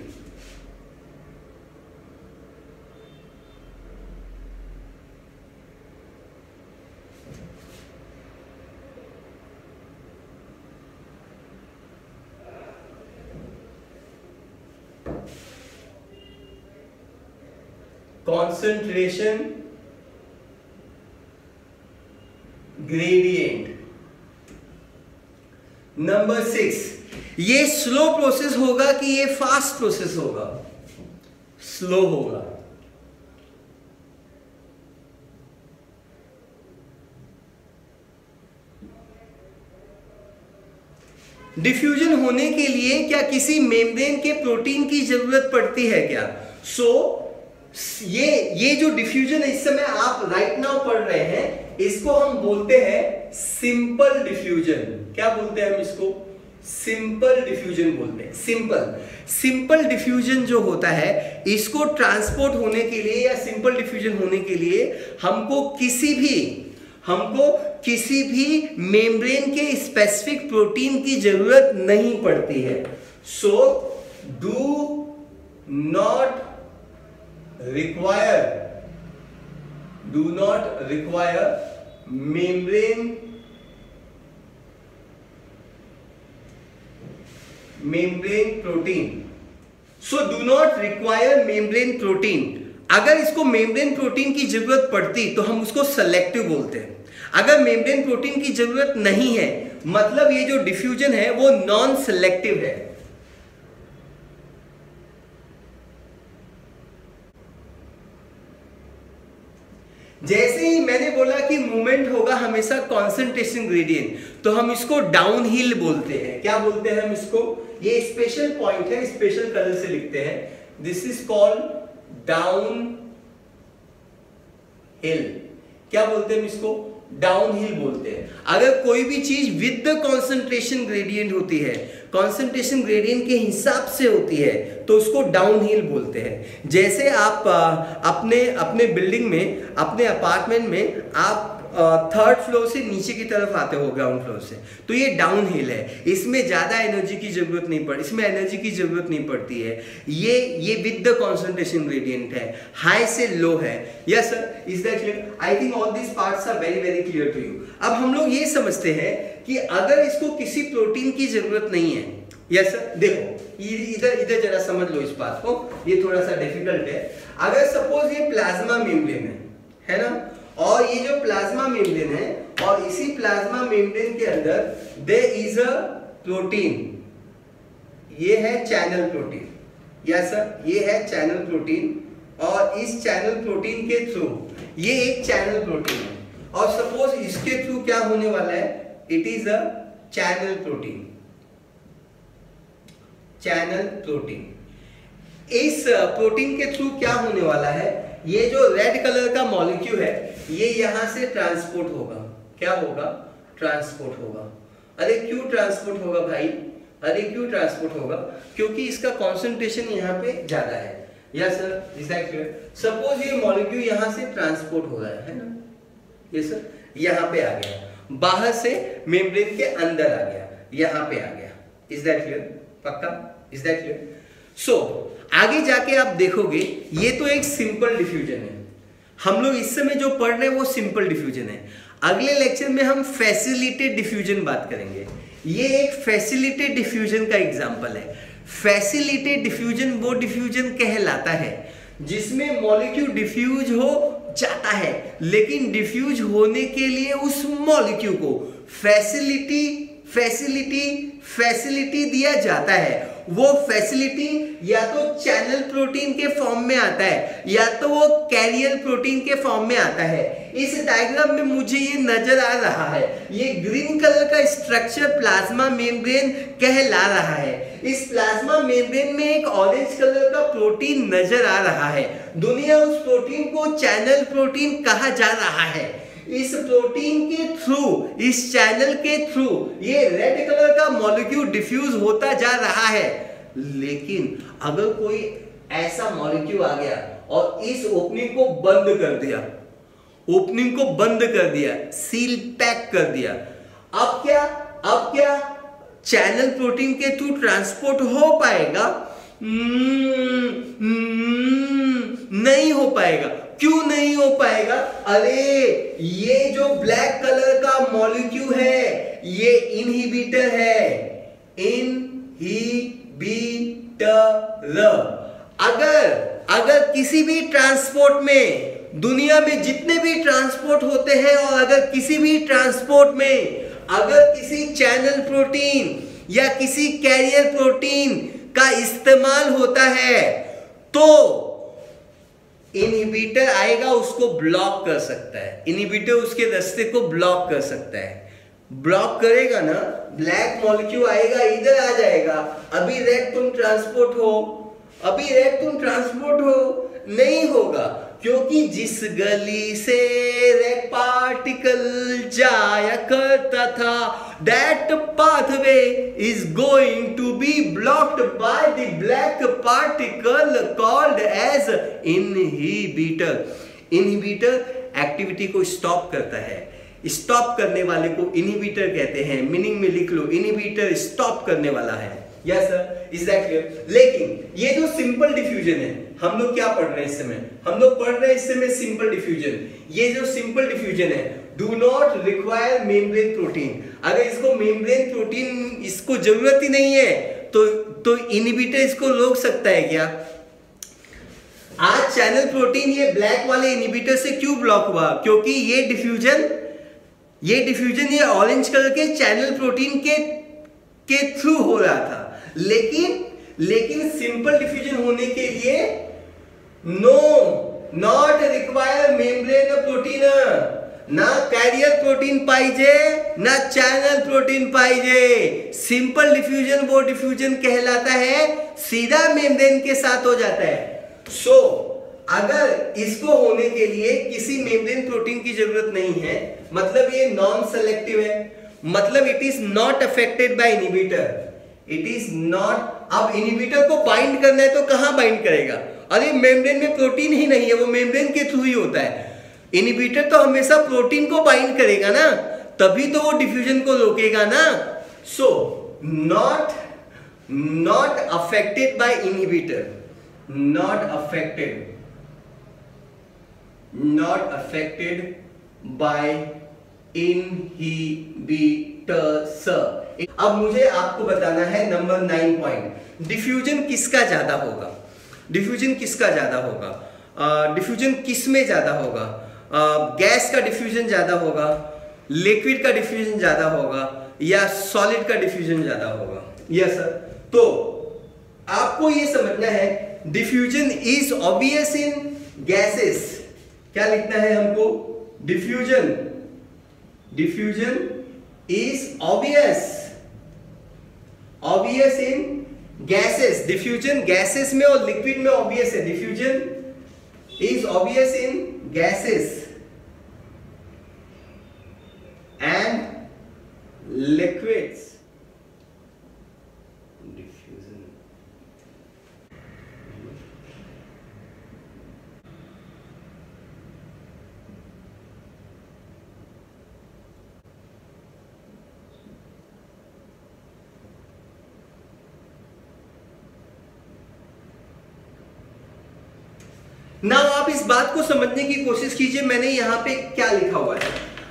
Concentration gradient. Number 6, ये स्लो प्रोसेस होगा कि ये फास्ट प्रोसेस होगा? स्लो होगा। डिफ्यूजन होने के लिए क्या किसी मेम्ब्रेन के प्रोटीन की जरूरत पड़ती है क्या? ये जो डिफ्यूजन इस समय आप राइट नाउ पढ़ रहे हैं, इसको हम बोलते हैं सिंपल डिफ्यूजन। क्या बोलते हैं हम इसको? सिंपल डिफ्यूजन बोलते हैं। सिंपल डिफ्यूजन जो होता है, इसको ट्रांसपोर्ट होने के लिए या सिंपल डिफ्यूजन होने के लिए हमको किसी भी मेम्ब्रेन के स्पेसिफिक प्रोटीन की जरूरत नहीं पड़ती है। So do not require membrane protein. So do not require membrane protein. अगर इसको मेम्ब्रेन प्रोटीन की जरूरत पड़ती तो हम उसको सेलेक्टिव बोलते हैं। अगर मेम्ब्रेन प्रोटीन की जरूरत नहीं है, मतलब ये जो डिफ्यूजन है वो नॉन सेलेक्टिव है। जैसे ही मैंने बोला कि मूवमेंट होगा हमेशा कॉन्सेंट्रेशन ग्रेडियंट, तो हम इसको डाउन हिल बोलते हैं। क्या बोलते हैं हम इसको? ये स्पेशल पॉइंट है, स्पेशल कलर से लिखते हैं। This is called down hill. क्या बोलते हैं हम इसको? डाउन हिल बोलते हैं। अगर कोई भी चीज विद द कॉन्सेंट्रेशन ग्रेडियंट होती है, कॉन्सेंट्रेशन ग्रेडियंट के हिसाब से होती है, तो उसको डाउन हिल बोलते हैं। जैसे आप अपने बिल्डिंग में, अपने अपार्टमेंट में आप थर्ड फ्लोर से नीचे की तरफ आते हो, ग्राउंड फ्लोर से, तो ये डाउन हिल है। इसमें ज्यादा एनर्जी की जरूरत नहीं पड़ती, इसमें एनर्जी की जरूरत नहीं पड़ती है। ये विद द कॉन्सेंट्रेशन ग्रेडियंट है, हाई से लो है। Yes sir, is that clear? I think all this parts are very very clear to you. अब हम लोग ये समझते हैं कि अगर इसको किसी प्रोटीन की जरूरत नहीं है, यस सर, देखो इधर जरा समझ लो इस बात को, ये थोड़ा सा डिफिकल्ट है। अगर सपोज ये प्लाज्मा मेम्ब्रेन है ना, और ये जो प्लाज्मा मेम्ब्रेन है, और इसी प्लाज्मा मेम्ब्रेन के अंदर देयर इज अ प्रोटीन, ये है चैनल प्रोटीन। यस सर, ये है चैनल प्रोटीन, और इस चैनल प्रोटीन के थ्रू, ये एक चैनल प्रोटीन है, और सपोज इसके थ्रू क्या होने वाला है? It is a channel protein. Channel protein, इस प्रोटीन के थ्रू क्या होने वाला है? ये जो रेड कलर का मॉलिक्यूल है, ये यहां से ट्रांसपोर्ट होगा। क्या होगा? ट्रांसपोर्ट होगा। अरे क्यों ट्रांसपोर्ट होगा भाई? अरे क्यों ट्रांसपोर्ट होगा? क्योंकि इसका कॉन्सेंट्रेशन यहाँ पे ज्यादा है। Yes sir, is that clear? Suppose ये मॉलिक्यूल यहां से ट्रांसपोर्ट हो रहा है ना, यस सर, यहाँ पे आ गया, बाहर से मेम्ब्रेन के अंदर आ गया, यहाँ पे आ गया। Is that clear? पक्का? Is that clear? सो आगे जाके आप देखोगे, ये तो एक सिंपल डिफ्यूजन है। हम लोग इस समय जो पढ़ रहे हैं वो सिंपल डिफ्यूजन है। अगले लेक्चर में हम फैसिलिटेटेड डिफ्यूजन बात करेंगे। ये एक फैसिलिटेटेड डिफ्यूजन का एग्जांपल है। फैसिलिटेटेड डिफ्यूजन वो डिफ्यूजन कहलाता है जिसमें मॉलिक्यूल डिफ्यूज हो जाता है, लेकिन डिफ्यूज होने के लिए उस मॉलिक्यूल को फैसिलिटी दिया जाता है। वो फैसिलिटी या तो चैनल प्रोटीन के फॉर्म में आता है, या तो वो कैरियर प्रोटीन के फॉर्म में आता है। इस डायग्राम में मुझे ये नजर आ रहा है, ये ग्रीन कलर का स्ट्रक्चर प्लाज्मा मेम्ब्रेन कहला रहा है। इस प्लाज्मा मेम्ब्रेन में एक ऑरेंज कलर का प्रोटीन नजर आ रहा है। दुनिया उस प्रोटीन को चैनल प्रोटीन कहा जा रहा है। इस प्रोटीन के थ्रू, इस चैनल के थ्रू ये रेड कलर का मॉलिक्यूल डिफ्यूज होता जा रहा है। लेकिन अगर कोई ऐसा मॉलिक्यूल आ गया और इस ओपनिंग को बंद कर दिया, सील पैक कर दिया, अब क्या चैनल प्रोटीन के थ्रू ट्रांसपोर्ट हो पाएगा? नहीं हो पाएगा। क्यों नहीं हो पाएगा? अरे ये जो ब्लैक कलर का मॉलिक्यूल है, ये इनहिबिटर है। इनहिबिटर। अगर किसी भी ट्रांसपोर्ट में, दुनिया में जितने भी ट्रांसपोर्ट होते हैं, और अगर किसी भी ट्रांसपोर्ट में अगर किसी चैनल प्रोटीन या किसी कैरियर प्रोटीन का इस्तेमाल होता है तो इनहिबिटर आएगा, उसको ब्लॉक कर सकता है। इनहिबिटर उसके रास्ते को ब्लॉक कर सकता है। ब्लॉक करेगा ना, ब्लैक मॉलिक्यूल आएगा, इधर आ जाएगा। अभी रेड तुम ट्रांसपोर्ट हो, अभी रेड तुम ट्रांसपोर्ट हो नहीं होगा, क्योंकि जिस गली से रेड पार्टिकल जाया करता था, that pathway is going to be blocked by the black particle called as inhibitor. Inhibitor activity को स्टॉप करता है। स्टॉप करने वाले को इनहिबिटर कहते हैं। मीनिंग में लिख लो, इनहिबिटर स्टॉप करने वाला है। Yes sir, is that clear? लेकिन ये जो सिंपल डिफ्यूजन है, हम लोग क्या पढ़ रहे हैं इस समय? हम लोग पढ़ रहे हैं इस समय सिंपल डिफ्यूजन। ये जो सिंपल डिफ्यूजन है, do not require membrane protein. अगर इसको मेम्ब्रेन प्रोटीन इसको जरूरत ही नहीं है तो इनहिबिटर इसको रोक सकता है क्या? आज चैनल प्रोटीन ये ब्लैक वाले इनहिबिटर से क्यों ब्लॉक हुआ? क्योंकि ये डिफ्यूजन ये ऑरेंज कलर के चैनल प्रोटीन के थ्रू हो रहा था। लेकिन सिंपल डिफ्यूजन होने के लिए नॉट रिक्वायर मेम्ब्रेन प्रोटीन, ना कैरियर प्रोटीन पाइजे ना चैनल प्रोटीन पाइजे। सिंपल डिफ्यूजन वो डिफ्यूजन कहलाता है सीधा मेम्ब्रेन के साथ हो जाता है। सो अगर इसको होने के लिए किसी मेम्ब्रेन प्रोटीन की जरूरत नहीं है, मतलब ये नॉन सेलेक्टिव है, मतलब it is not affected by inhibitor. It is not. अब इनहिबिटर को बाइंड करना है तो कहां बाइंड करेगा? अरे मेम्ब्रेन में प्रोटीन ही नहीं है, वो मेम्ब्रेन के थ्रू ही होता है। इनहिबिटर तो हमेशा प्रोटीन को बाइंड करेगा ना, तभी तो वो डिफ्यूजन को रोकेगा ना। So not affected by inhibitor, not affected by inhibitors। अब मुझे आपको बताना है नंबर 9 पॉइंट, डिफ्यूजन किसका ज्यादा होगा? डिफ्यूजन किसका ज्यादा होगा? डिफ्यूजन किस में ज्यादा होगा? गैस का डिफ्यूजन ज्यादा होगा, लिक्विड का डिफ्यूजन ज्यादा होगा, या सॉलिड का डिफ्यूजन ज्यादा होगा? Yes sir. तो आपको ये समझना है diffusion is obvious in gases. क्या लिखना है हमको? Diffusion is obvious in gases. Diffusion gases में और लिक्विड में ऑब्वियस है। Diffusion is obvious in gases and liquids. ना आप इस बात को समझने की कोशिश कीजिए, मैंने यहां पे क्या लिखा हुआ है,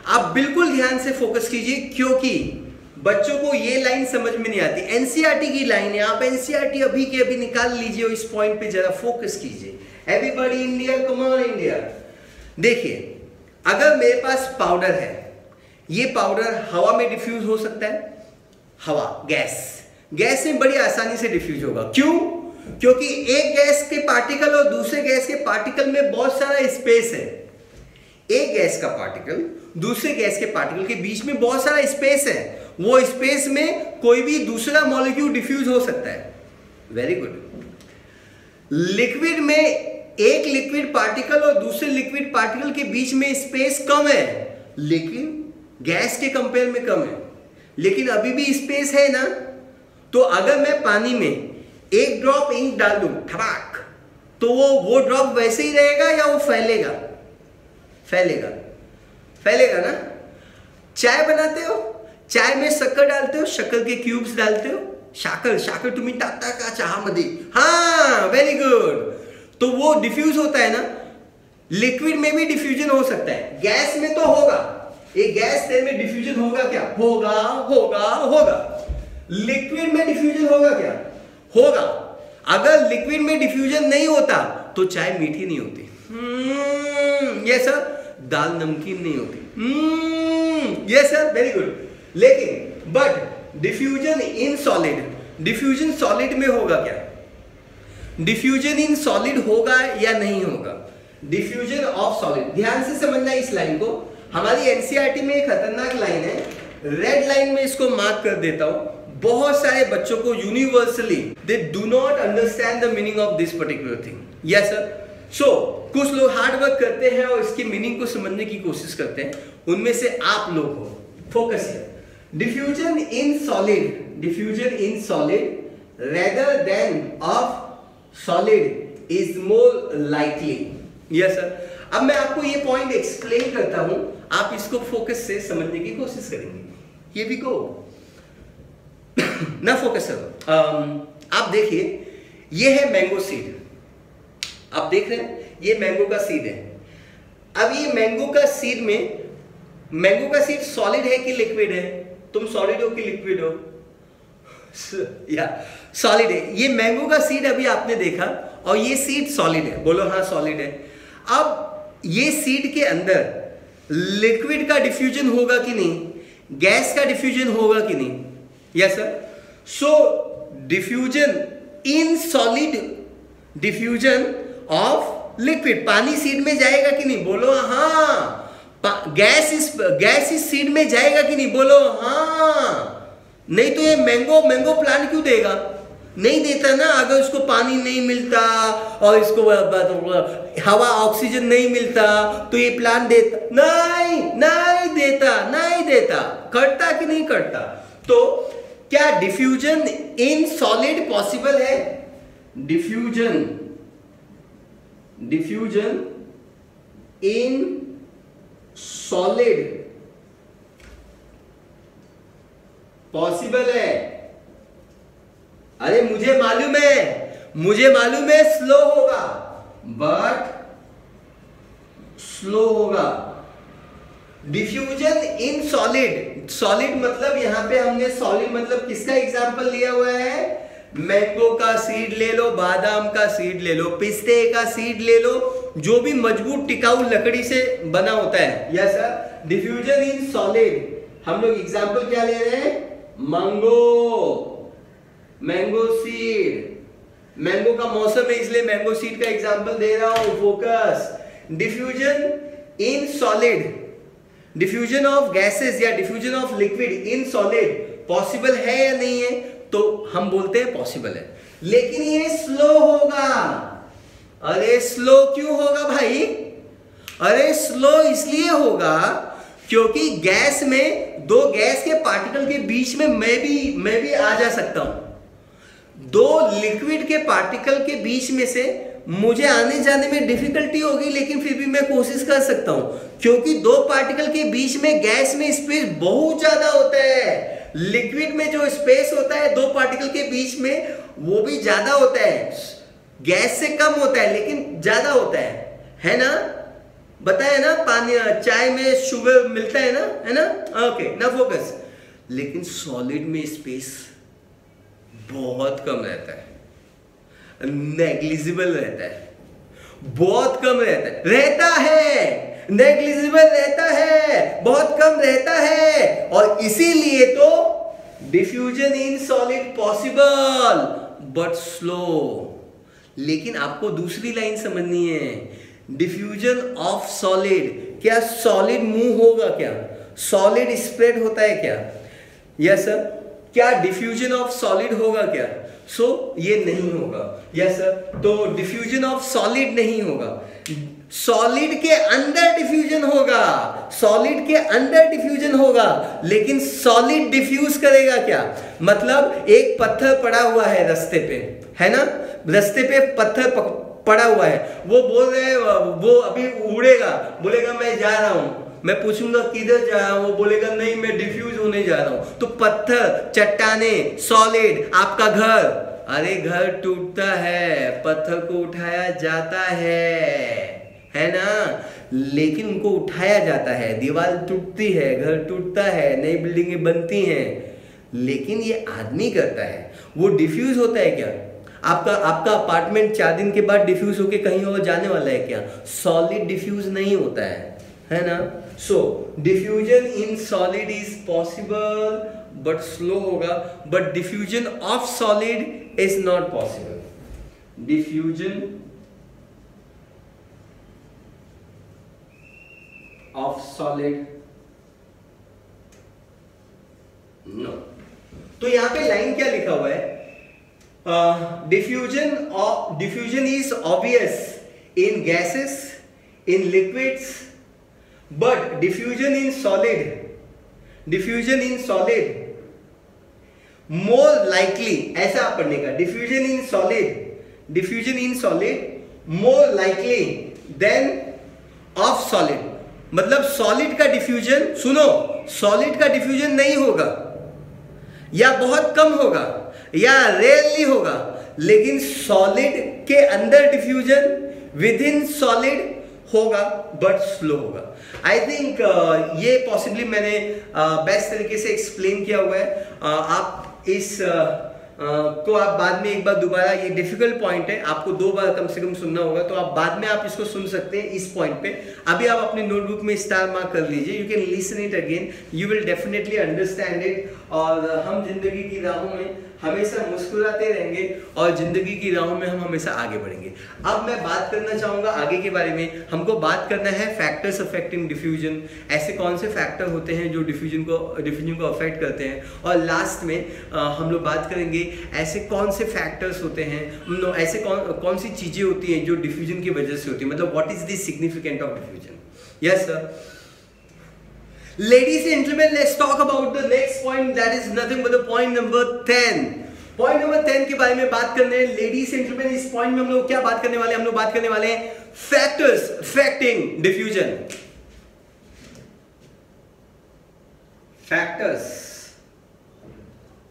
आप बिल्कुल ध्यान से फोकस कीजिए, क्योंकि बच्चों को ये लाइन समझ में नहीं आती। एनसीईआरटी की लाइन है, आप एनसीईआरटी अभी के अभी निकाल लीजिए और इस पॉइंट पे जरा फोकस कीजिए। Everybody India, come on India. देखिए, अगर मेरे पास पाउडर है, ये पाउडर हवा में डिफ्यूज हो सकता है। हवा, गैस में बड़ी आसानी से डिफ्यूज होगा। क्यों? क्योंकि एक गैस के पार्टिकल और दूसरे गैस के पार्टिकल में बहुत सारा स्पेस है। एक गैस का पार्टिकल दूसरे गैस के पार्टिकल के बीच में बहुत सारा स्पेस है। वो स्पेस में कोई भी दूसरा मॉलिक्यूल डिफ्यूज हो सकता है। Very good. लिक्विड में एक लिक्विड पार्टिकल और दूसरे लिक्विड पार्टिकल के बीच में स्पेस कम है, लेकिन गैस के कंपेयर में कम है, लेकिन अभी भी स्पेस है ना। तो अगर मैं पानी में एक ड्रॉप इंक डाल दूं, ठबाक, तो वो ड्रॉप वैसे ही रहेगा या वो फैलेगा? फैलेगा ना। चाय बनाते हो, चाय में शक्कर डालते हो, शक्कर के क्यूब्स डालते हो, शाकर तुम्ही टाकता का चहामध्ये? हाँ, वेरी गुड। तो वो डिफ्यूज होता है ना। लिक्विड में भी डिफ्यूजन हो सकता है, गैस में तो होगा। एक गैस तेल में डिफ्यूजन होगा क्या? होगा। लिक्विड में डिफ्यूजन होगा क्या? होगा। अगर लिक्विड में डिफ्यूजन नहीं होता तो चाय मीठी नहीं होती, ये सर दाल नमकीन नहीं होती, ये सर वेरी गुड। लेकिन but diffusion in solid, diffusion solid में होगा क्या? डिफ्यूजन इन सॉलिड होगा या नहीं होगा? डिफ्यूजन ऑफ सॉलिड, ध्यान से समझना इस लाइन को। हमारी एनसीईआरटी में एक खतरनाक लाइन है, रेड लाइन में इसको मार्क कर देता हूं। बहुत सारे बच्चों को universally they do not understand the meaning of this particular thing. Yes sir. So कुछ लोग हार्ड वर्क करते हैं और इसकी मीनिंग को समझने की कोशिश करते हैं, उनमें से आप लोग हो। फोकस है diffusion in solid, diffusion in solid rather than of solid is more likely. Yes sir. अब मैं आपको ये पॉइंट एक्सप्लेन करता हूं, आप इसको फोकस से समझने की कोशिश करेंगे। ये भी गो ना फोकस सर। आप देखिए, ये है मैंगो सीड, आप देख रहे हैं ये मैंगो का सीड है। अब ये मैंगो का सीड में, मैंगो का सीड सॉलिड है कि लिक्विड है? तुम सॉलिड हो कि लिक्विड हो? या सॉलिड है। ये मैंगो का सीड अभी आपने देखा और ये सीड सॉलिड है, बोलो हाँ सॉलिड है। अब ये सीड के अंदर लिक्विड का डिफ्यूजन होगा कि नहीं, गैस का डिफ्यूजन होगा कि नहीं? Yes sir. So diffusion in solid, diffusion of liquid, पानी सीड में जाएगा कि नहीं? बोलो हाँ। गैस इस सीड में जाएगा कि नहीं? बोलो हाँ। नहीं तो ये मैंगो प्लांट क्यों देगा? नहीं देता ना। अगर उसको पानी नहीं मिलता और इसको हवा ऑक्सीजन नहीं मिलता तो ये प्लांट देता? नहीं देता। करता कि नहीं करता? तो क्या डिफ्यूजन इन सॉलिड पॉसिबल है? डिफ्यूजन इन सॉलिड पॉसिबल है? अरे मुझे मालूम है स्लो होगा, बट स्लो होगा। डिफ्यूजन इन सॉलिड, सॉलिड मतलब यहां पे हमने सॉलिड मतलब किसका एग्जांपल लिया हुआ है? मैंगो का सीड ले लो, बादाम का सीड ले लो, पिस्ते का सीड ले लो, जो भी मजबूत टिकाऊ लकड़ी से बना होता है। Yes sir. Diffusion in solid हम लोग एग्जांपल क्या ले रहे हैं? Mango seed. मैंगो का मौसम है इसलिए मैंगो सीड का एग्जांपल दे रहा हूं। Focus. Diffusion in solid, diffusion of gases या diffusion of liquid in solid possible है या नहीं है? तो हम बोलते हैं पॉसिबल है, लेकिन ये स्लो होगा। अरे स्लो क्यों होगा भाई? अरे स्लो इसलिए होगा क्योंकि गैस में दो गैस के पार्टिकल के बीच में मैं भी आ जा सकता हूं। दो लिक्विड के पार्टिकल के बीच में से मुझे आने जाने में डिफिकल्टी होगी, लेकिन फिर भी मैं कोशिश कर सकता हूं, क्योंकि दो पार्टिकल के बीच में गैस में स्पेस बहुत ज्यादा होता है। लिक्विड में जो स्पेस होता है दो पार्टिकल के बीच में वो भी ज्यादा होता है, गैस से कम होता है लेकिन ज्यादा होता है ना? बताया ना, पानी चाय में शुगर मिलता है ना? ओके ना फोकस। लेकिन सॉलिड में स्पेस बहुत कम रहता है, नेग्लिजिबल रहता है, बहुत कम रहता है, नेग्लिजिबल रहता है, बहुत कम रहता है। और इसीलिए तो diffusion in solid possible but slow. लेकिन आपको दूसरी लाइन समझनी है, डिफ्यूजन ऑफ सॉलिड। क्या सॉलिड मूव होगा? क्या सॉलिड स्प्रेड होता है क्या? Yes sir. क्या डिफ्यूजन ऑफ सॉलिड होगा क्या? ये नहीं होगा। Yes sir. तो डिफ्यूजन ऑफ सॉलिड नहीं होगा, सॉलिड के अंदर डिफ्यूजन होगा, सॉलिड के अंदर डिफ्यूजन होगा, लेकिन सॉलिड डिफ्यूज करेगा क्या? मतलब एक पत्थर पड़ा हुआ है रास्ते पे, है ना? रास्ते पे पत्थर पड़ा हुआ है, वो बोल रहे, वो अभी उड़ेगा, बोलेगा मैं जा रहा हूं, मैं पूछूंगा किधर जा रहा हूं, वो बोलेगा नहीं मैं डिफ्यूज होने जा रहा हूं। तो पत्थर, चट्टाने, सॉलिड, आपका घर, अरे घर टूटता है, पत्थर को उठाया जाता है ना? लेकिन उनको उठाया जाता है, दीवार टूटती है, घर टूटता है, नई बिल्डिंगें बनती हैं, लेकिन ये आदमी करता है, वो डिफ्यूज होता है क्या? आपका अपार्टमेंट 4 दिन के बाद डिफ्यूज होके कहीं और जाने वाला है क्या? सॉलिड डिफ्यूज नहीं होता है ना? So diffusion in solid is possible but slow होगा, but diffusion of solid is not possible. Diffusion of solid no. तो यहां पे लाइन क्या लिखा हुआ है? Diffusion is obvious in gases, in liquids, but diffusion in solid more likely, ऐसा आप पढ़ने का, diffusion in solid more likely than of solid. मतलब सॉलिड का डिफ्यूजन, सुनो, सॉलिड का डिफ्यूजन नहीं होगा या बहुत कम होगा या रेयरली होगा, लेकिन सॉलिड के अंदर डिफ्यूजन विद इन सॉलिड होगा बट स्लो होगा। आई थिंक ये पॉसिबली मैंने बेस्ट तरीके से एक्सप्लेन किया हुआ है। आप इस को आप बाद में एक बार दोबारा, ये डिफिकल्ट पॉइंट है, आपको 2 बार कम से कम सुनना होगा, तो आप बाद में आप इसको सुन सकते हैं इस पॉइंट पे। अभी आप अपने नोटबुक में स्टार मार्क कर लीजिए, you can listen it again, you will definitely understand it. और हम जिंदगी की राहों में हमेशा मुस्कुराते रहेंगे और जिंदगी की राहों में हम हमेशा आगे बढ़ेंगे। अब मैं बात करना चाहूंगा आगे के बारे में। हमको बात करना है फैक्टर्स अफेक्टिंग डिफ्यूजन, ऐसे कौन से फैक्टर होते हैं जो डिफ्यूजन को अफेक्ट करते हैं। और लास्ट में हम लोग बात करेंगे ऐसे कौन से फैक्टर्स होते हैं, ऐसे कौन सी चीजें होती हैं जो डिफ्यूजन की वजह से होती है, मतलब what is the significant of diffusion. Yes sir. Ladies and gentlemen, let's talk about the next point, that is nothing but the point number 10. Point number 10 के बारे में बात करने हैं। Ladies and gentlemen, इस point में हम लोग क्या बात करने वाले हैं? हम लोग बात करने वाले हैं factors affecting diffusion. Factors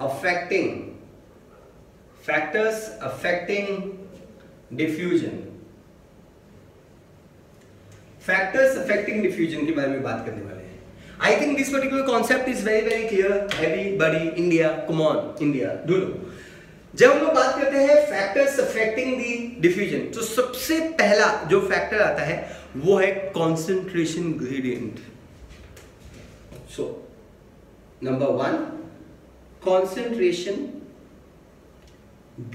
affecting diffusion. Factors affecting diffusion के बारे में बात करने वाले हैं। I think this particular concept is very very clear. Everybody, India, come on, India, do know. जब हम लोग बात करते हैं factors affecting the diffusion, तो सबसे पहला जो फैक्टर आता है वो है concentration gradient. So, number 1, concentration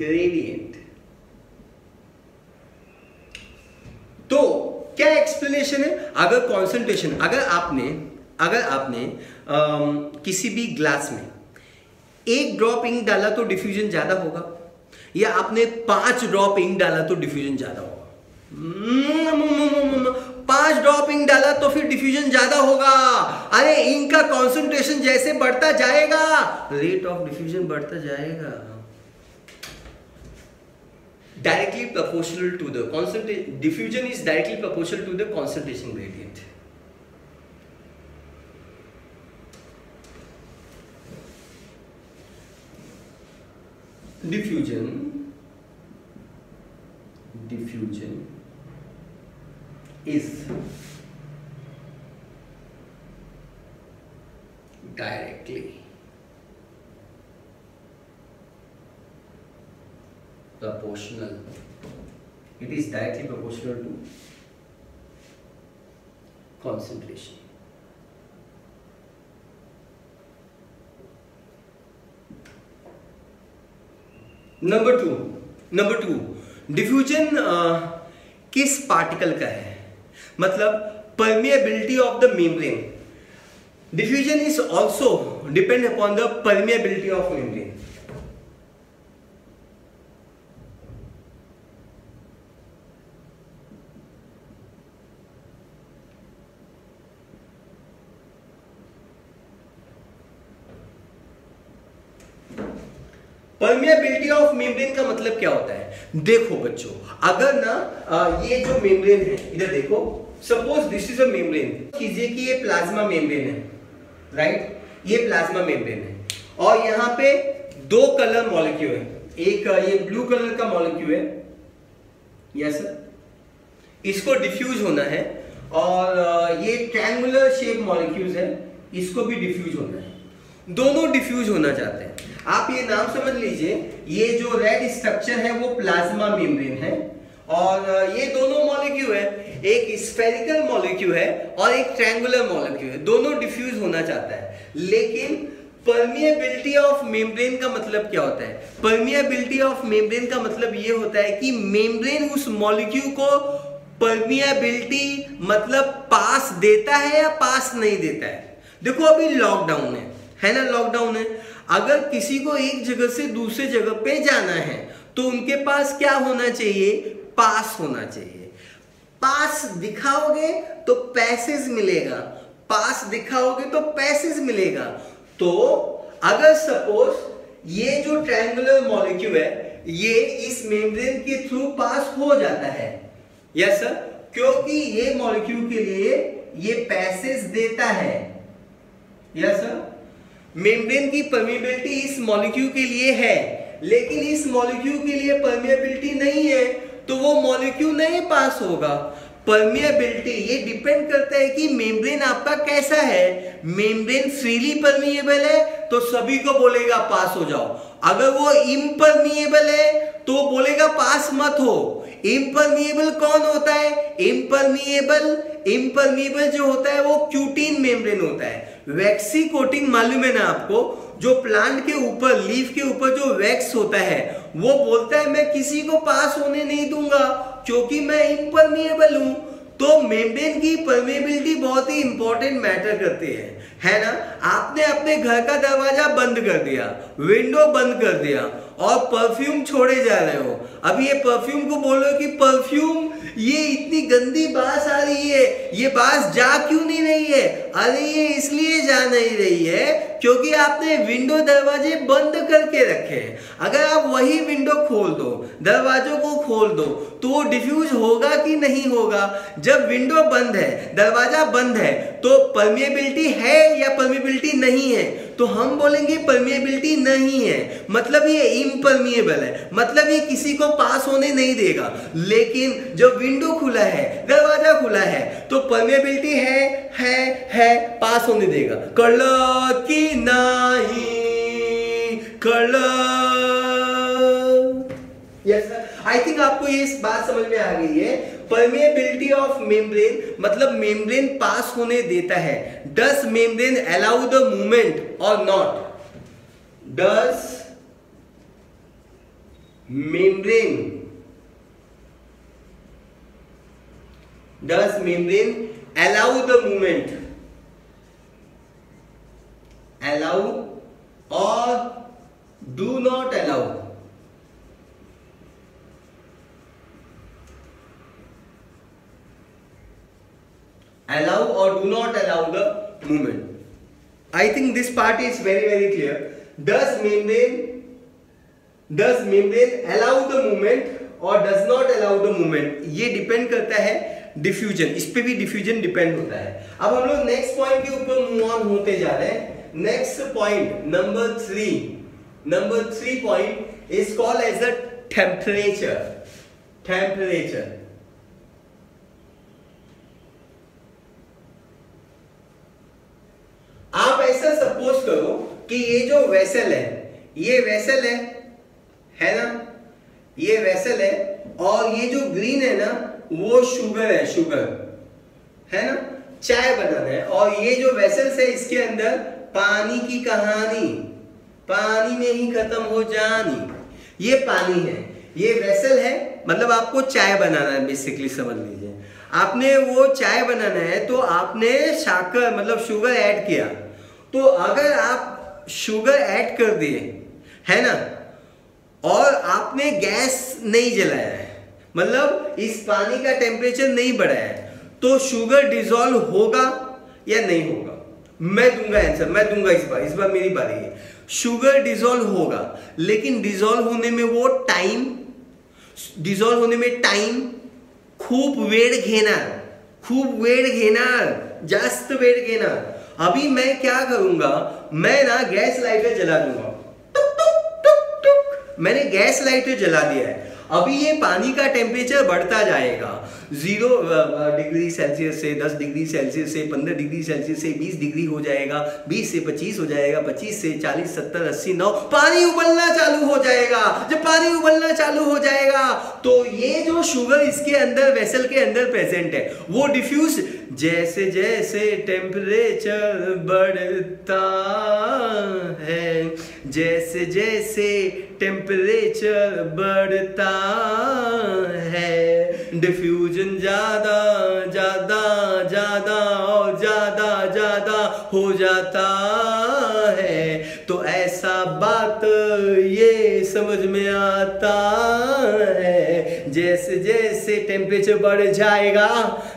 gradient. तो क्या एक्सप्लेनेशन है? अगर कॉन्सेंट्रेशन, अगर आपने किसी भी ग्लास में 1 ड्रॉप इंक डाला तो डिफ्यूजन ज्यादा होगा, या आपने 5 ड्रॉप इंक डाला तो डिफ्यूजन ज्यादा होगा। 5 ड्रॉप इंक डाला तो फिर डिफ्यूजन ज्यादा होगा। अरे इंक का कॉन्सेंट्रेशन जैसे बढ़ता जाएगा, रेट ऑफ डिफ्यूजन बढ़ता जाएगा। Directly proportional to the concentration, diffusion is directly proportional to the concentration gradient. Diffusion is directly proportional. It is directly proportional to concentration. Number two, diffusion किस पार्टिकल का है? मतलब permeability of the membrane. Diffusion is also depend upon the permeability of membrane. Permeability of membrane का मतलब क्या होता है? देखो बच्चों, अगर ना ये जो मेम्ब्रेन है, इधर देखो, suppose this is a membrane, कीजिए कि ये प्लाज्मा मेम्ब्रेन है, राइट? ये प्लाज्मा मेम्ब्रेन है और यहाँ पे 2 कलर मॉलिक्यूल है, एक ये ब्लू कलर का मॉलिक्यूल है, यस सर, इसको डिफ्यूज होना है, और ये ट्रायंगुलर शेप मॉलिक्यूल्स है, इसको भी डिफ्यूज होना है। दोनों डिफ्यूज होना चाहते हैं। आप ये नाम समझ लीजिए, ये जो रेड स्ट्रक्चर है वो प्लाज्मा मेम्ब्रेन है, और ये दोनों मॉलिक्यूल है, एक स्फेरिकल मॉलिक्यूल है और एक ट्रायंगुलर मॉलिक्यूल है, दोनों डिफ्यूज होना चाहता है। लेकिन परमिएबिलिटी ऑफ मेम्ब्रेन का मतलब क्या होता है? परमिएबिलिटी ऑफ मेम्ब्रेन का मतलब ये होता है कि मेम्ब्रेन उस मॉलिक्यूल को परमिएबिलिटी मतलब पास देता है या पास नहीं देता है। देखो अभी लॉकडाउन है ना, लॉकडाउन है, अगर किसी को एक जगह से दूसरे जगह पे जाना है तो उनके पास क्या होना चाहिए? पास होना चाहिए। पास दिखाओगे तो पैसेज मिलेगा, पास दिखाओगे तो पैसेज मिलेगा। तो अगर सपोज ये जो ट्रायंगुलर मॉलिक्यूल है ये इस मेम्ब्रेन के थ्रू पास हो जाता है, यस सर, क्योंकि ये मॉलिक्यूल के लिए ये पैसेज देता है, यस सर। मेम्ब्रेन की परमिएबिलिटी इस मॉलिक्यूल के लिए है, लेकिन इस मॉलिक्यूल के लिए परमिएबिलिटी नहीं है, तो वो मॉलिक्यूल नहीं पास होगा। परमिएबिलिटी ये डिपेंड करता है कि मेम्ब्रेन आपका कैसा है। मेम्ब्रेन फ्रीली परमिएबल है तो सभी को बोलेगा पास हो जाओ, अगर वो इम्परमिएबल है तो बोलेगा पास मत हो। इम्परमिएबल कौन होता है? इम्परमिएबल जो होता है वो क्यूटीन मेम्ब्रेन होता है। वैक्सी कोटिंग मालूम है ना आपको, जो प्लांट के ऊपर, लीफ के ऊपर जो वैक्स होता है वो बोलता है मैं किसी को पास होने नहीं दूंगा क्योंकि मैं इम्परमिएबल हूं। तो मेम्ब्रेन की परमिएबिलिटी बहुत ही इंपॉर्टेंट मैटर करती है ना। आपने अपने घर का दरवाजा बंद कर दिया, विंडो बंद कर दिया और परफ्यूम छोड़े जा रहे हो। अब ये परफ्यूम को बोलो कि परफ्यूम ये इतनी गंदी बास आ रही है, ये बास जा क्यों नहीं रही है? अरे ये इसलिए जा नहीं रही है क्योंकि आपने विंडो दरवाजे बंद करके रखे हैं। अगर आप वही विंडो खोल दो, दरवाजों को खोल दो, तो वो डिफ्यूज होगा कि नहीं होगा? जब विंडो बंद है, दरवाजा बंद है, तो परमिएबिलिटी है या परमिएबिलिटी नहीं है? तो हम बोलेंगे परमिएबिलिटी नहीं है, मतलब ये इम्परमिएबल है, मतलब ये किसी को पास होने नहीं देगा। लेकिन जब विंडो खुला है, दरवाजा खुला है, तो परमिएबिलिटी है, पास होने देगा। कळलं की नाही कळलं? यस सर, आई थिंक आपको ये बात समझ में आ गई है। परमिएबिलिटी ऑफ मेम्ब्रेन मतलब मेम्ब्रेन पास होने देता है। Does membrane allow the movement और not? Does membrane allow the movement, allow or do not allow? Allow or do not allow the movement? I think this part is very clear. Does membrane allow the movement or does not allow the movement? ये डिपेंड करता है डिफ्यूजन, इस पे भी डिफ्यूजन डिपेंड होता है। अब हम लोग नेक्स्ट पॉइंट के ऊपर मूव ऑन होते जा रहे हैं। Next point number 3 point is called as a temperature. आप ऐसा सपोज करो कि ये जो वेसल है, ये वेसल है ना, ये वेसल है और ये जो ग्रीन है ना वो शुगर है ना, चाय बनाना है। और ये जो वेसल्स है इसके अंदर पानी की कहानी, पानी में ही खत्म हो जानी। ये पानी है, ये वेसल है, मतलब आपको चाय बनाना है, बेसिकली समझ लीजिए। आपने वो चाय बनाना है तो आपने शक्कर मतलब शुगर ऐड किया। तो अगर आप शुगर ऐड कर दिए है ना और आपने गैस नहीं जलाया है, मतलब इस पानी का टेम्परेचर नहीं बढ़ाया है, तो शुगर डिसॉल्व होगा या नहीं होगा? मैं दूंगा आंसर, मैं दूंगा इस बार मेरी बारी है। शुगर डिसॉल्व होगा, लेकिन डिसॉल्व होने में वो टाइम, डिसॉल्व होने में टाइम, खूब वेळ घेणार, जास्त वेळ घेणार। अभी मैं क्या करूंगा, मैं ना गैस लाइटर जला दूंगा, मैंने गैस लाइटर जला दिया है। अभी ये पानी का टेम्परेचर बढ़ता जाएगा, 0 डिग्री सेल्सियस से 10 डिग्री सेल्सियस से 15 डिग्री सेल्सियस से 20 डिग्री हो जाएगा, 20 से 25 हो जाएगा, 25 से 40, 70, 80, 9 पानी उबलना चालू हो जाएगा। जब पानी उबलना चालू हो जाएगा तो ये जो शुगर इसके अंदर वेसल के अंदर प्रेजेंट है वो डिफ्यूज, जैसे जैसे टेम्परेचर बढ़ता है, जैसे जैसे टेम्परेचर बढ़ता है, डिफ्यूजन ज्यादा ज्यादा ज्यादा और ज्यादा ज्यादा हो जाता है। तो ऐसा बात ये समझ में आता है, जैसे जैसे टेम्परेचर बढ़ जाएगा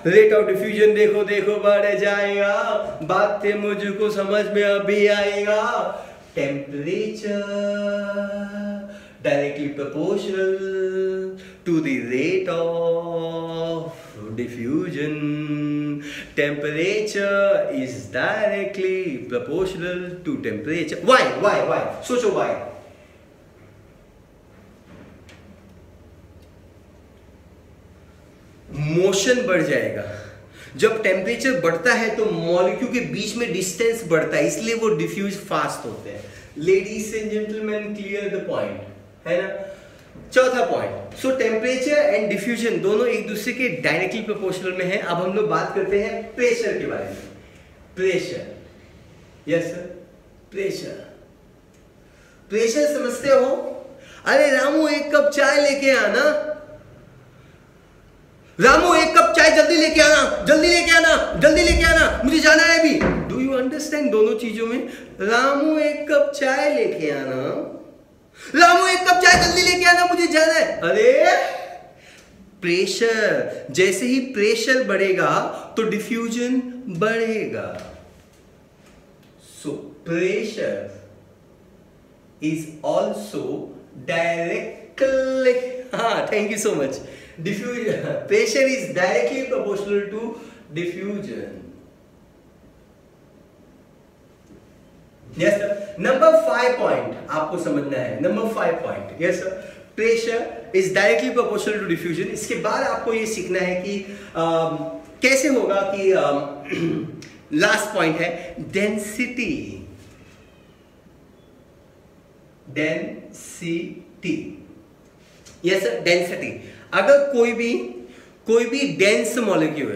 रेट ऑफ डिफ्यूजन देखो देखो बढ़ जाएगा। बातें मुझको समझ में अभी आएगा। Temperature directly proportional to the rate of diffusion. Temperature is directly proportional to temperature. Why? सोचो why? मोशन बढ़ जाएगा। जब टेम्परेचर बढ़ता है तो मॉलिक्यूल के बीच में डिस्टेंस बढ़ता है, इसलिए वो डिफ्यूज फास्ट होते हैं। Ladies and gentleman, clear the point है ना। चौथा point, so temperature and diffusion दोनों एक दूसरे के डायरेक्टली प्रोपोर्शनल में है। अब हम लोग बात करते हैं प्रेशर के बारे में। प्रेशर, यस सर, प्रेशर समझते हो? अरे रामू एक कप चाय लेके आना, रामू एक कप चाय जल्दी लेके आना, जल्दी लेके आना, जल्दी लेके आना, मुझे जाना है अभी। डू यू अंडरस्टैंड दोनों चीजों में? रामू एक कप चाय लेके आना, रामू एक कप चाय जल्दी लेके आना, मुझे जाना है। अरे प्रेशर, जैसे ही प्रेशर बढ़ेगा तो डिफ्यूजन बढ़ेगा। So pressure is also directly, हाँ thank you so much, diffusion, pressure is directly proportional to diffusion. Yes sir. Number 5 point आपको समझना है। Number 5 point, yes sir. Pressure is directly proportional to diffusion. इसके बाद आपको ये सीखना है कि कैसे होगा कि लास्ट पॉइंट है डेंसिटी। Yes sir, density. अगर कोई भी डेंस मॉलिक्यूल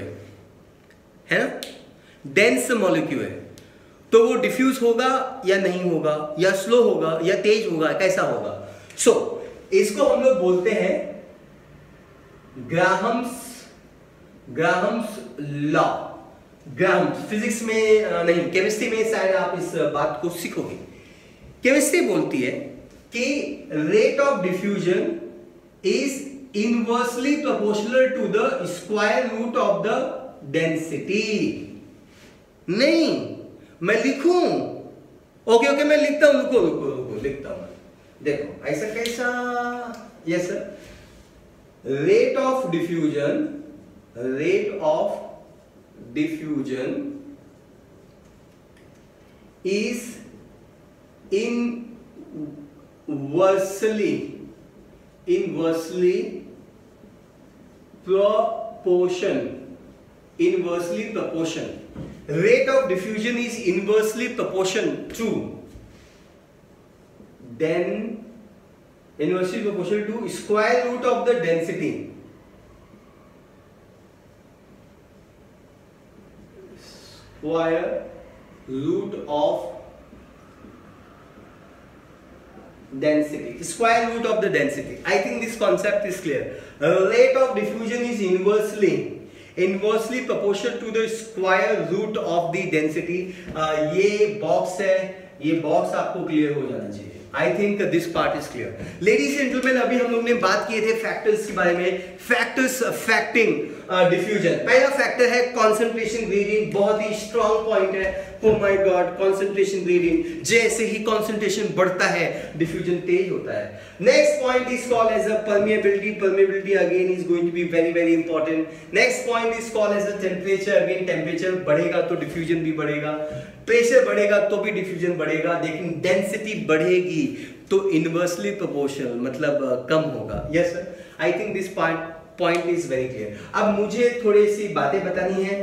है ना, डेंस मॉलिक्यूल है, तो वो डिफ्यूज होगा या नहीं होगा, या स्लो होगा या तेज होगा, कैसा होगा? सो इसको हम लोग बोलते हैं ग्राहम्स लॉ। ग्राहम्स फिजिक्स में नहीं, केमिस्ट्री में शायद आप इस बात को सीखोगे। केमिस्ट्री बोलती है कि rate of diffusion is inversely proportional to the square root of the density। नहीं, मैं लिखूं? ओके मैं लिखता हूं, रुको लिखता हूं। देखो ऐसा कैसा? Yes sir, rate of diffusion is inversely proportion, rate of diffusion is inversely proportion to square root of the density, square root of the density. I think this concept is clear. Rate of diffusion is inversely proportional to the square root of the density. ये बॉक्स है, ये बॉक्स आपको क्लियर हो जाना चाहिए। I think this part is clear. Ladies and gentlemen, अभी हम लोग ने बात किए थे फैक्टर्स के बारे में, फैक्टर्स अफेक्टिंग डिफ्यूजन। पहला फैक्टर है कंसंट्रेशन ग्रेडियंट, बहुत ही स्ट्रॉन्ग पॉइंट है। Oh my God, concentration gradient, जैसे ही कंसंट्रेशन बढ़ता है डिफ्यूजन तेज होता है। Next point is called as a permeability. Permeability again is going to be very very important. Next point is called as a temperature. Again temperature बढ़ेगा तो डिफ्यूजन भी बढ़ेगा, प्रेशर बढ़ेगा तो भी डिफ्यूजन बढ़ेगा, लेकिन डेंसिटी बढ़ेगी तो इनवर्सली प्रोपोर्शनल, मतलब कम होगा। Yes sir, I think this part point is very clear. अब मुझे थोड़ी सी बातें बतानी है।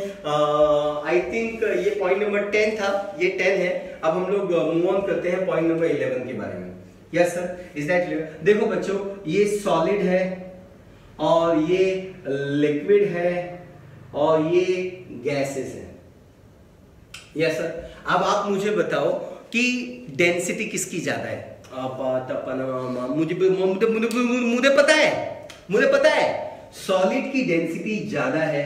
आई थिंक ये पॉइंट नंबर 10 था, ये 10 है। अब हम लोग मूव ऑन करते हैं पॉइंट नंबर 11 के बारे में। Yes sir, is that clear? देखो बच्चों, ये सॉलिड है और ये लिक्विड है और ये गैसेस है। यस सर, अब आप मुझे बताओ कि डेंसिटी किसकी ज्यादा है? मुझे पता है सॉलिड की डेंसिटी ज्यादा है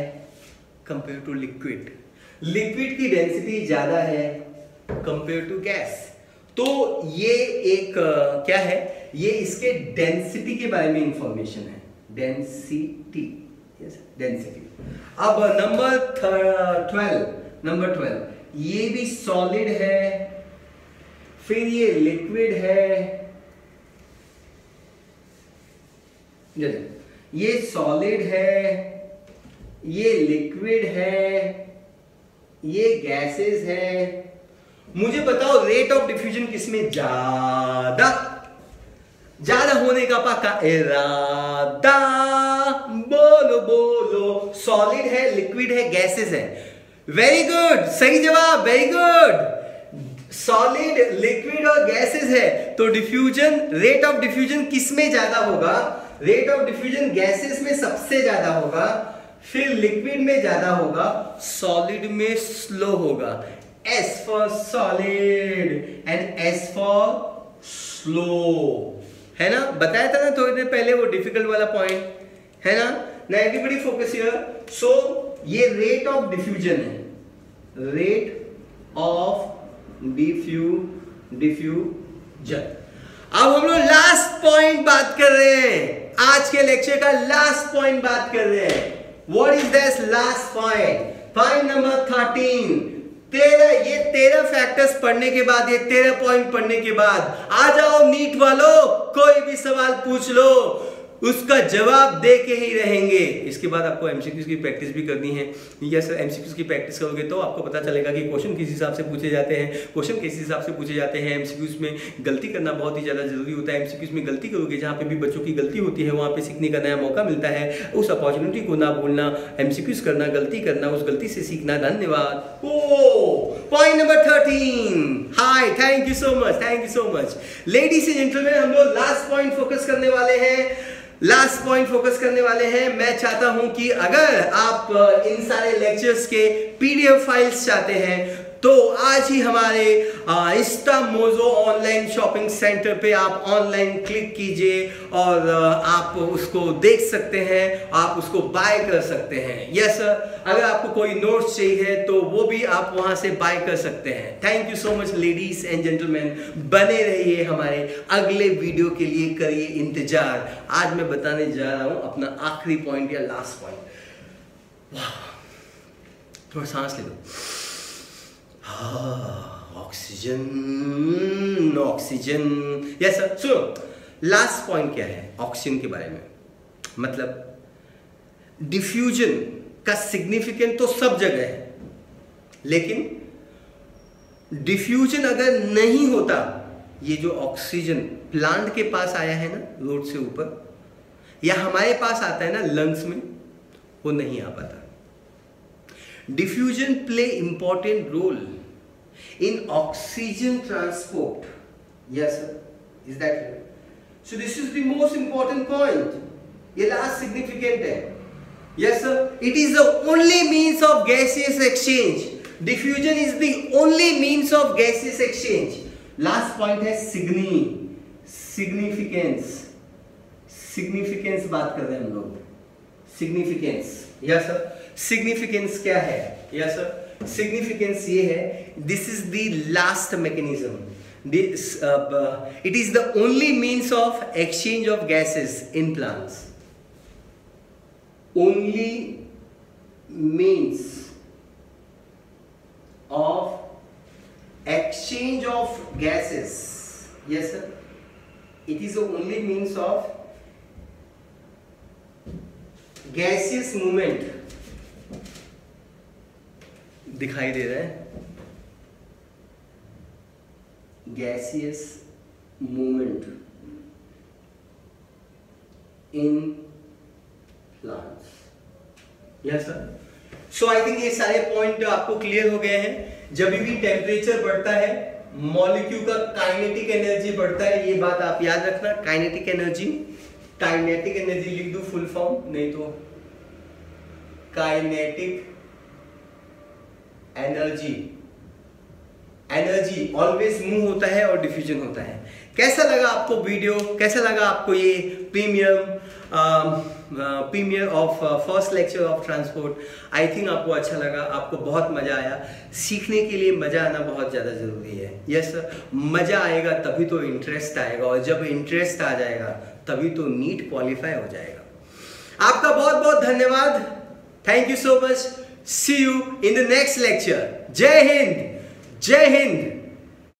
कंपेयर टू लिक्विड, लिक्विड की डेंसिटी ज्यादा है कंपेयर टू गैस। तो ये एक क्या है, ये इसके डेंसिटी के बारे में इंफॉर्मेशन है, डेंसिटी। Yes, density. अब नंबर 12, ये भी सॉलिड है, फिर ये लिक्विड है, ये सॉलिड है, ये लिक्विड है, ये गैसेस है। मुझे बताओ रेट ऑफ डिफ्यूजन किसमें ज्यादा होने का पक्का इरादा? बोलो। सॉलिड है, लिक्विड है, गैसेस है। वेरी गुड, सही जवाब, वेरी गुड। सॉलिड, लिक्विड और गैसेस है, तो डिफ्यूजन, रेट ऑफ डिफ्यूजन किसमें ज्यादा होगा? रेट ऑफ डिफ्यूजन गैसेस में सबसे ज्यादा होगा, फिर लिक्विड में ज्यादा होगा, सॉलिड में स्लो होगा। S for solid and S for slow, है ना? बताया था ना थोड़ी देर पहले वो डिफिकल्ट वाला पॉइंट, है ना? ना एवरीबॉडी फोकस हियर। सो ये रेट ऑफ डिफ्यूजन है, रेट ऑफ डिफ्यूजन। अब हम लोग लास्ट पॉइंट बात कर रहे हैं, आज के लेक्चर का लास्ट पॉइंट बात कर रहे हैं। What is this last point? Point number 13। 13 factors पढ़ने के बाद, ये 13 पॉइंट पढ़ने के बाद आ जाओ नीट वालों, कोई भी सवाल पूछ लो, उसका जवाब दे के ही रहेंगे। इसके बाद आपको एमसीक्यूज की प्रैक्टिस भी करनी है। यस सर, एमसीक्यूज की प्रैक्टिस करोगे तो आपको पता चलेगा कि क्वेश्चन किस हिसाब से पूछे जाते हैं, एमसीक्यूज में गलती करना बहुत ही ज़्यादा जरूरी होता है। एमसीक्यूज में गलती करोगे, जहाँ पे भी बच्चों की गलती होती है वहाँ पे सीखने का नया मौका मिलता है। उस अपॉर्चुनिटी को ना भूलना, एमसीक्यूज करना, गलती करना, उस गलती से सीखना। धन्यवाद। Point number 13। Hi, thank you so much ladies and gentleman. हम लोग लास्ट पॉइंट फोकस करने वाले हैं। मैं चाहता हूं कि अगर आप इन सारे लेक्चर्स के पीडीएफ फाइल्स चाहते हैं तो आज ही हमारे इंस्टामोजो ऑनलाइन शॉपिंग सेंटर पे आप ऑनलाइन क्लिक कीजिए और आप उसको देख सकते हैं, आप उसको बाय कर सकते हैं। यस सर, अगर आपको कोई नोट्स चाहिए तो वो भी आप वहां से बाय कर सकते हैं। Thank you so much ladies and gentleman, बने रहिए हमारे अगले वीडियो के लिए, करिए इंतजार। आज मैं बताने जा रहा हूं अपना आखिरी पॉइंट या लास्ट पॉइंट। थोड़ा सांस ले लो। ऑक्सीजन। यस सर, सुनो, लास्ट पॉइंट क्या है ऑक्सीजन के बारे में? मतलब डिफ्यूजन का सिग्निफिकेंट तो सब जगह है, लेकिन डिफ्यूजन अगर नहीं होता, ये जो ऑक्सीजन प्लांट के पास आया है ना रोड से ऊपर, या हमारे पास आता है ना लंग्स में, वो नहीं आ पाता। Diffusion play important role in oxygen transport. Yes, sir. Is that clear? So this is the most important point. ये last significant है. Yes, sir. It is the only means of gaseous exchange. Diffusion is the only means of gaseous exchange. Last point है significance बात कर रहे हैं हम लोग. Significance. Yes, sir. सिग्निफिकेंस क्या है? यस सर, सिग्निफिकेंस ये है, this is the last mechanism, it is the only means of exchange of gases in plants, only means of exchange of gases. Yes sir, it is the only means of gaseous movement. दिखाई दे रहा है gaseous movement in plants. Yes sir. So I think ये सारे पॉइंट आपको क्लियर हो गए हैं। जब भी टेम्परेचर बढ़ता है मॉलिक्यूल का काइनेटिक एनर्जी बढ़ता है, ये बात आप याद रखना। काइनेटिक एनर्जी, काइनेटिक एनर्जी लिख दो फुल फॉर्म, नहीं तो kinetic energy, energy always move होता है और डिफ्यूजन होता है। कैसा लगा आपको वीडियो, कैसा लगा आपको ये premier of first lecture of transport? I think आपको अच्छा लगा, आपको बहुत मजा आया। सीखने के लिए मजा आना बहुत ज़्यादा ज़रूरी है। यस सर, मजा आएगा तभी तो इंटरेस्ट आएगा, और जब इंटरेस्ट आ जाएगा तभी तो नीट क्वालिफाई हो जाएगा। आपका बहुत बहुत धन्यवाद। Thank you so much. See you in the next lecture. जय हिंद, जय हिंद।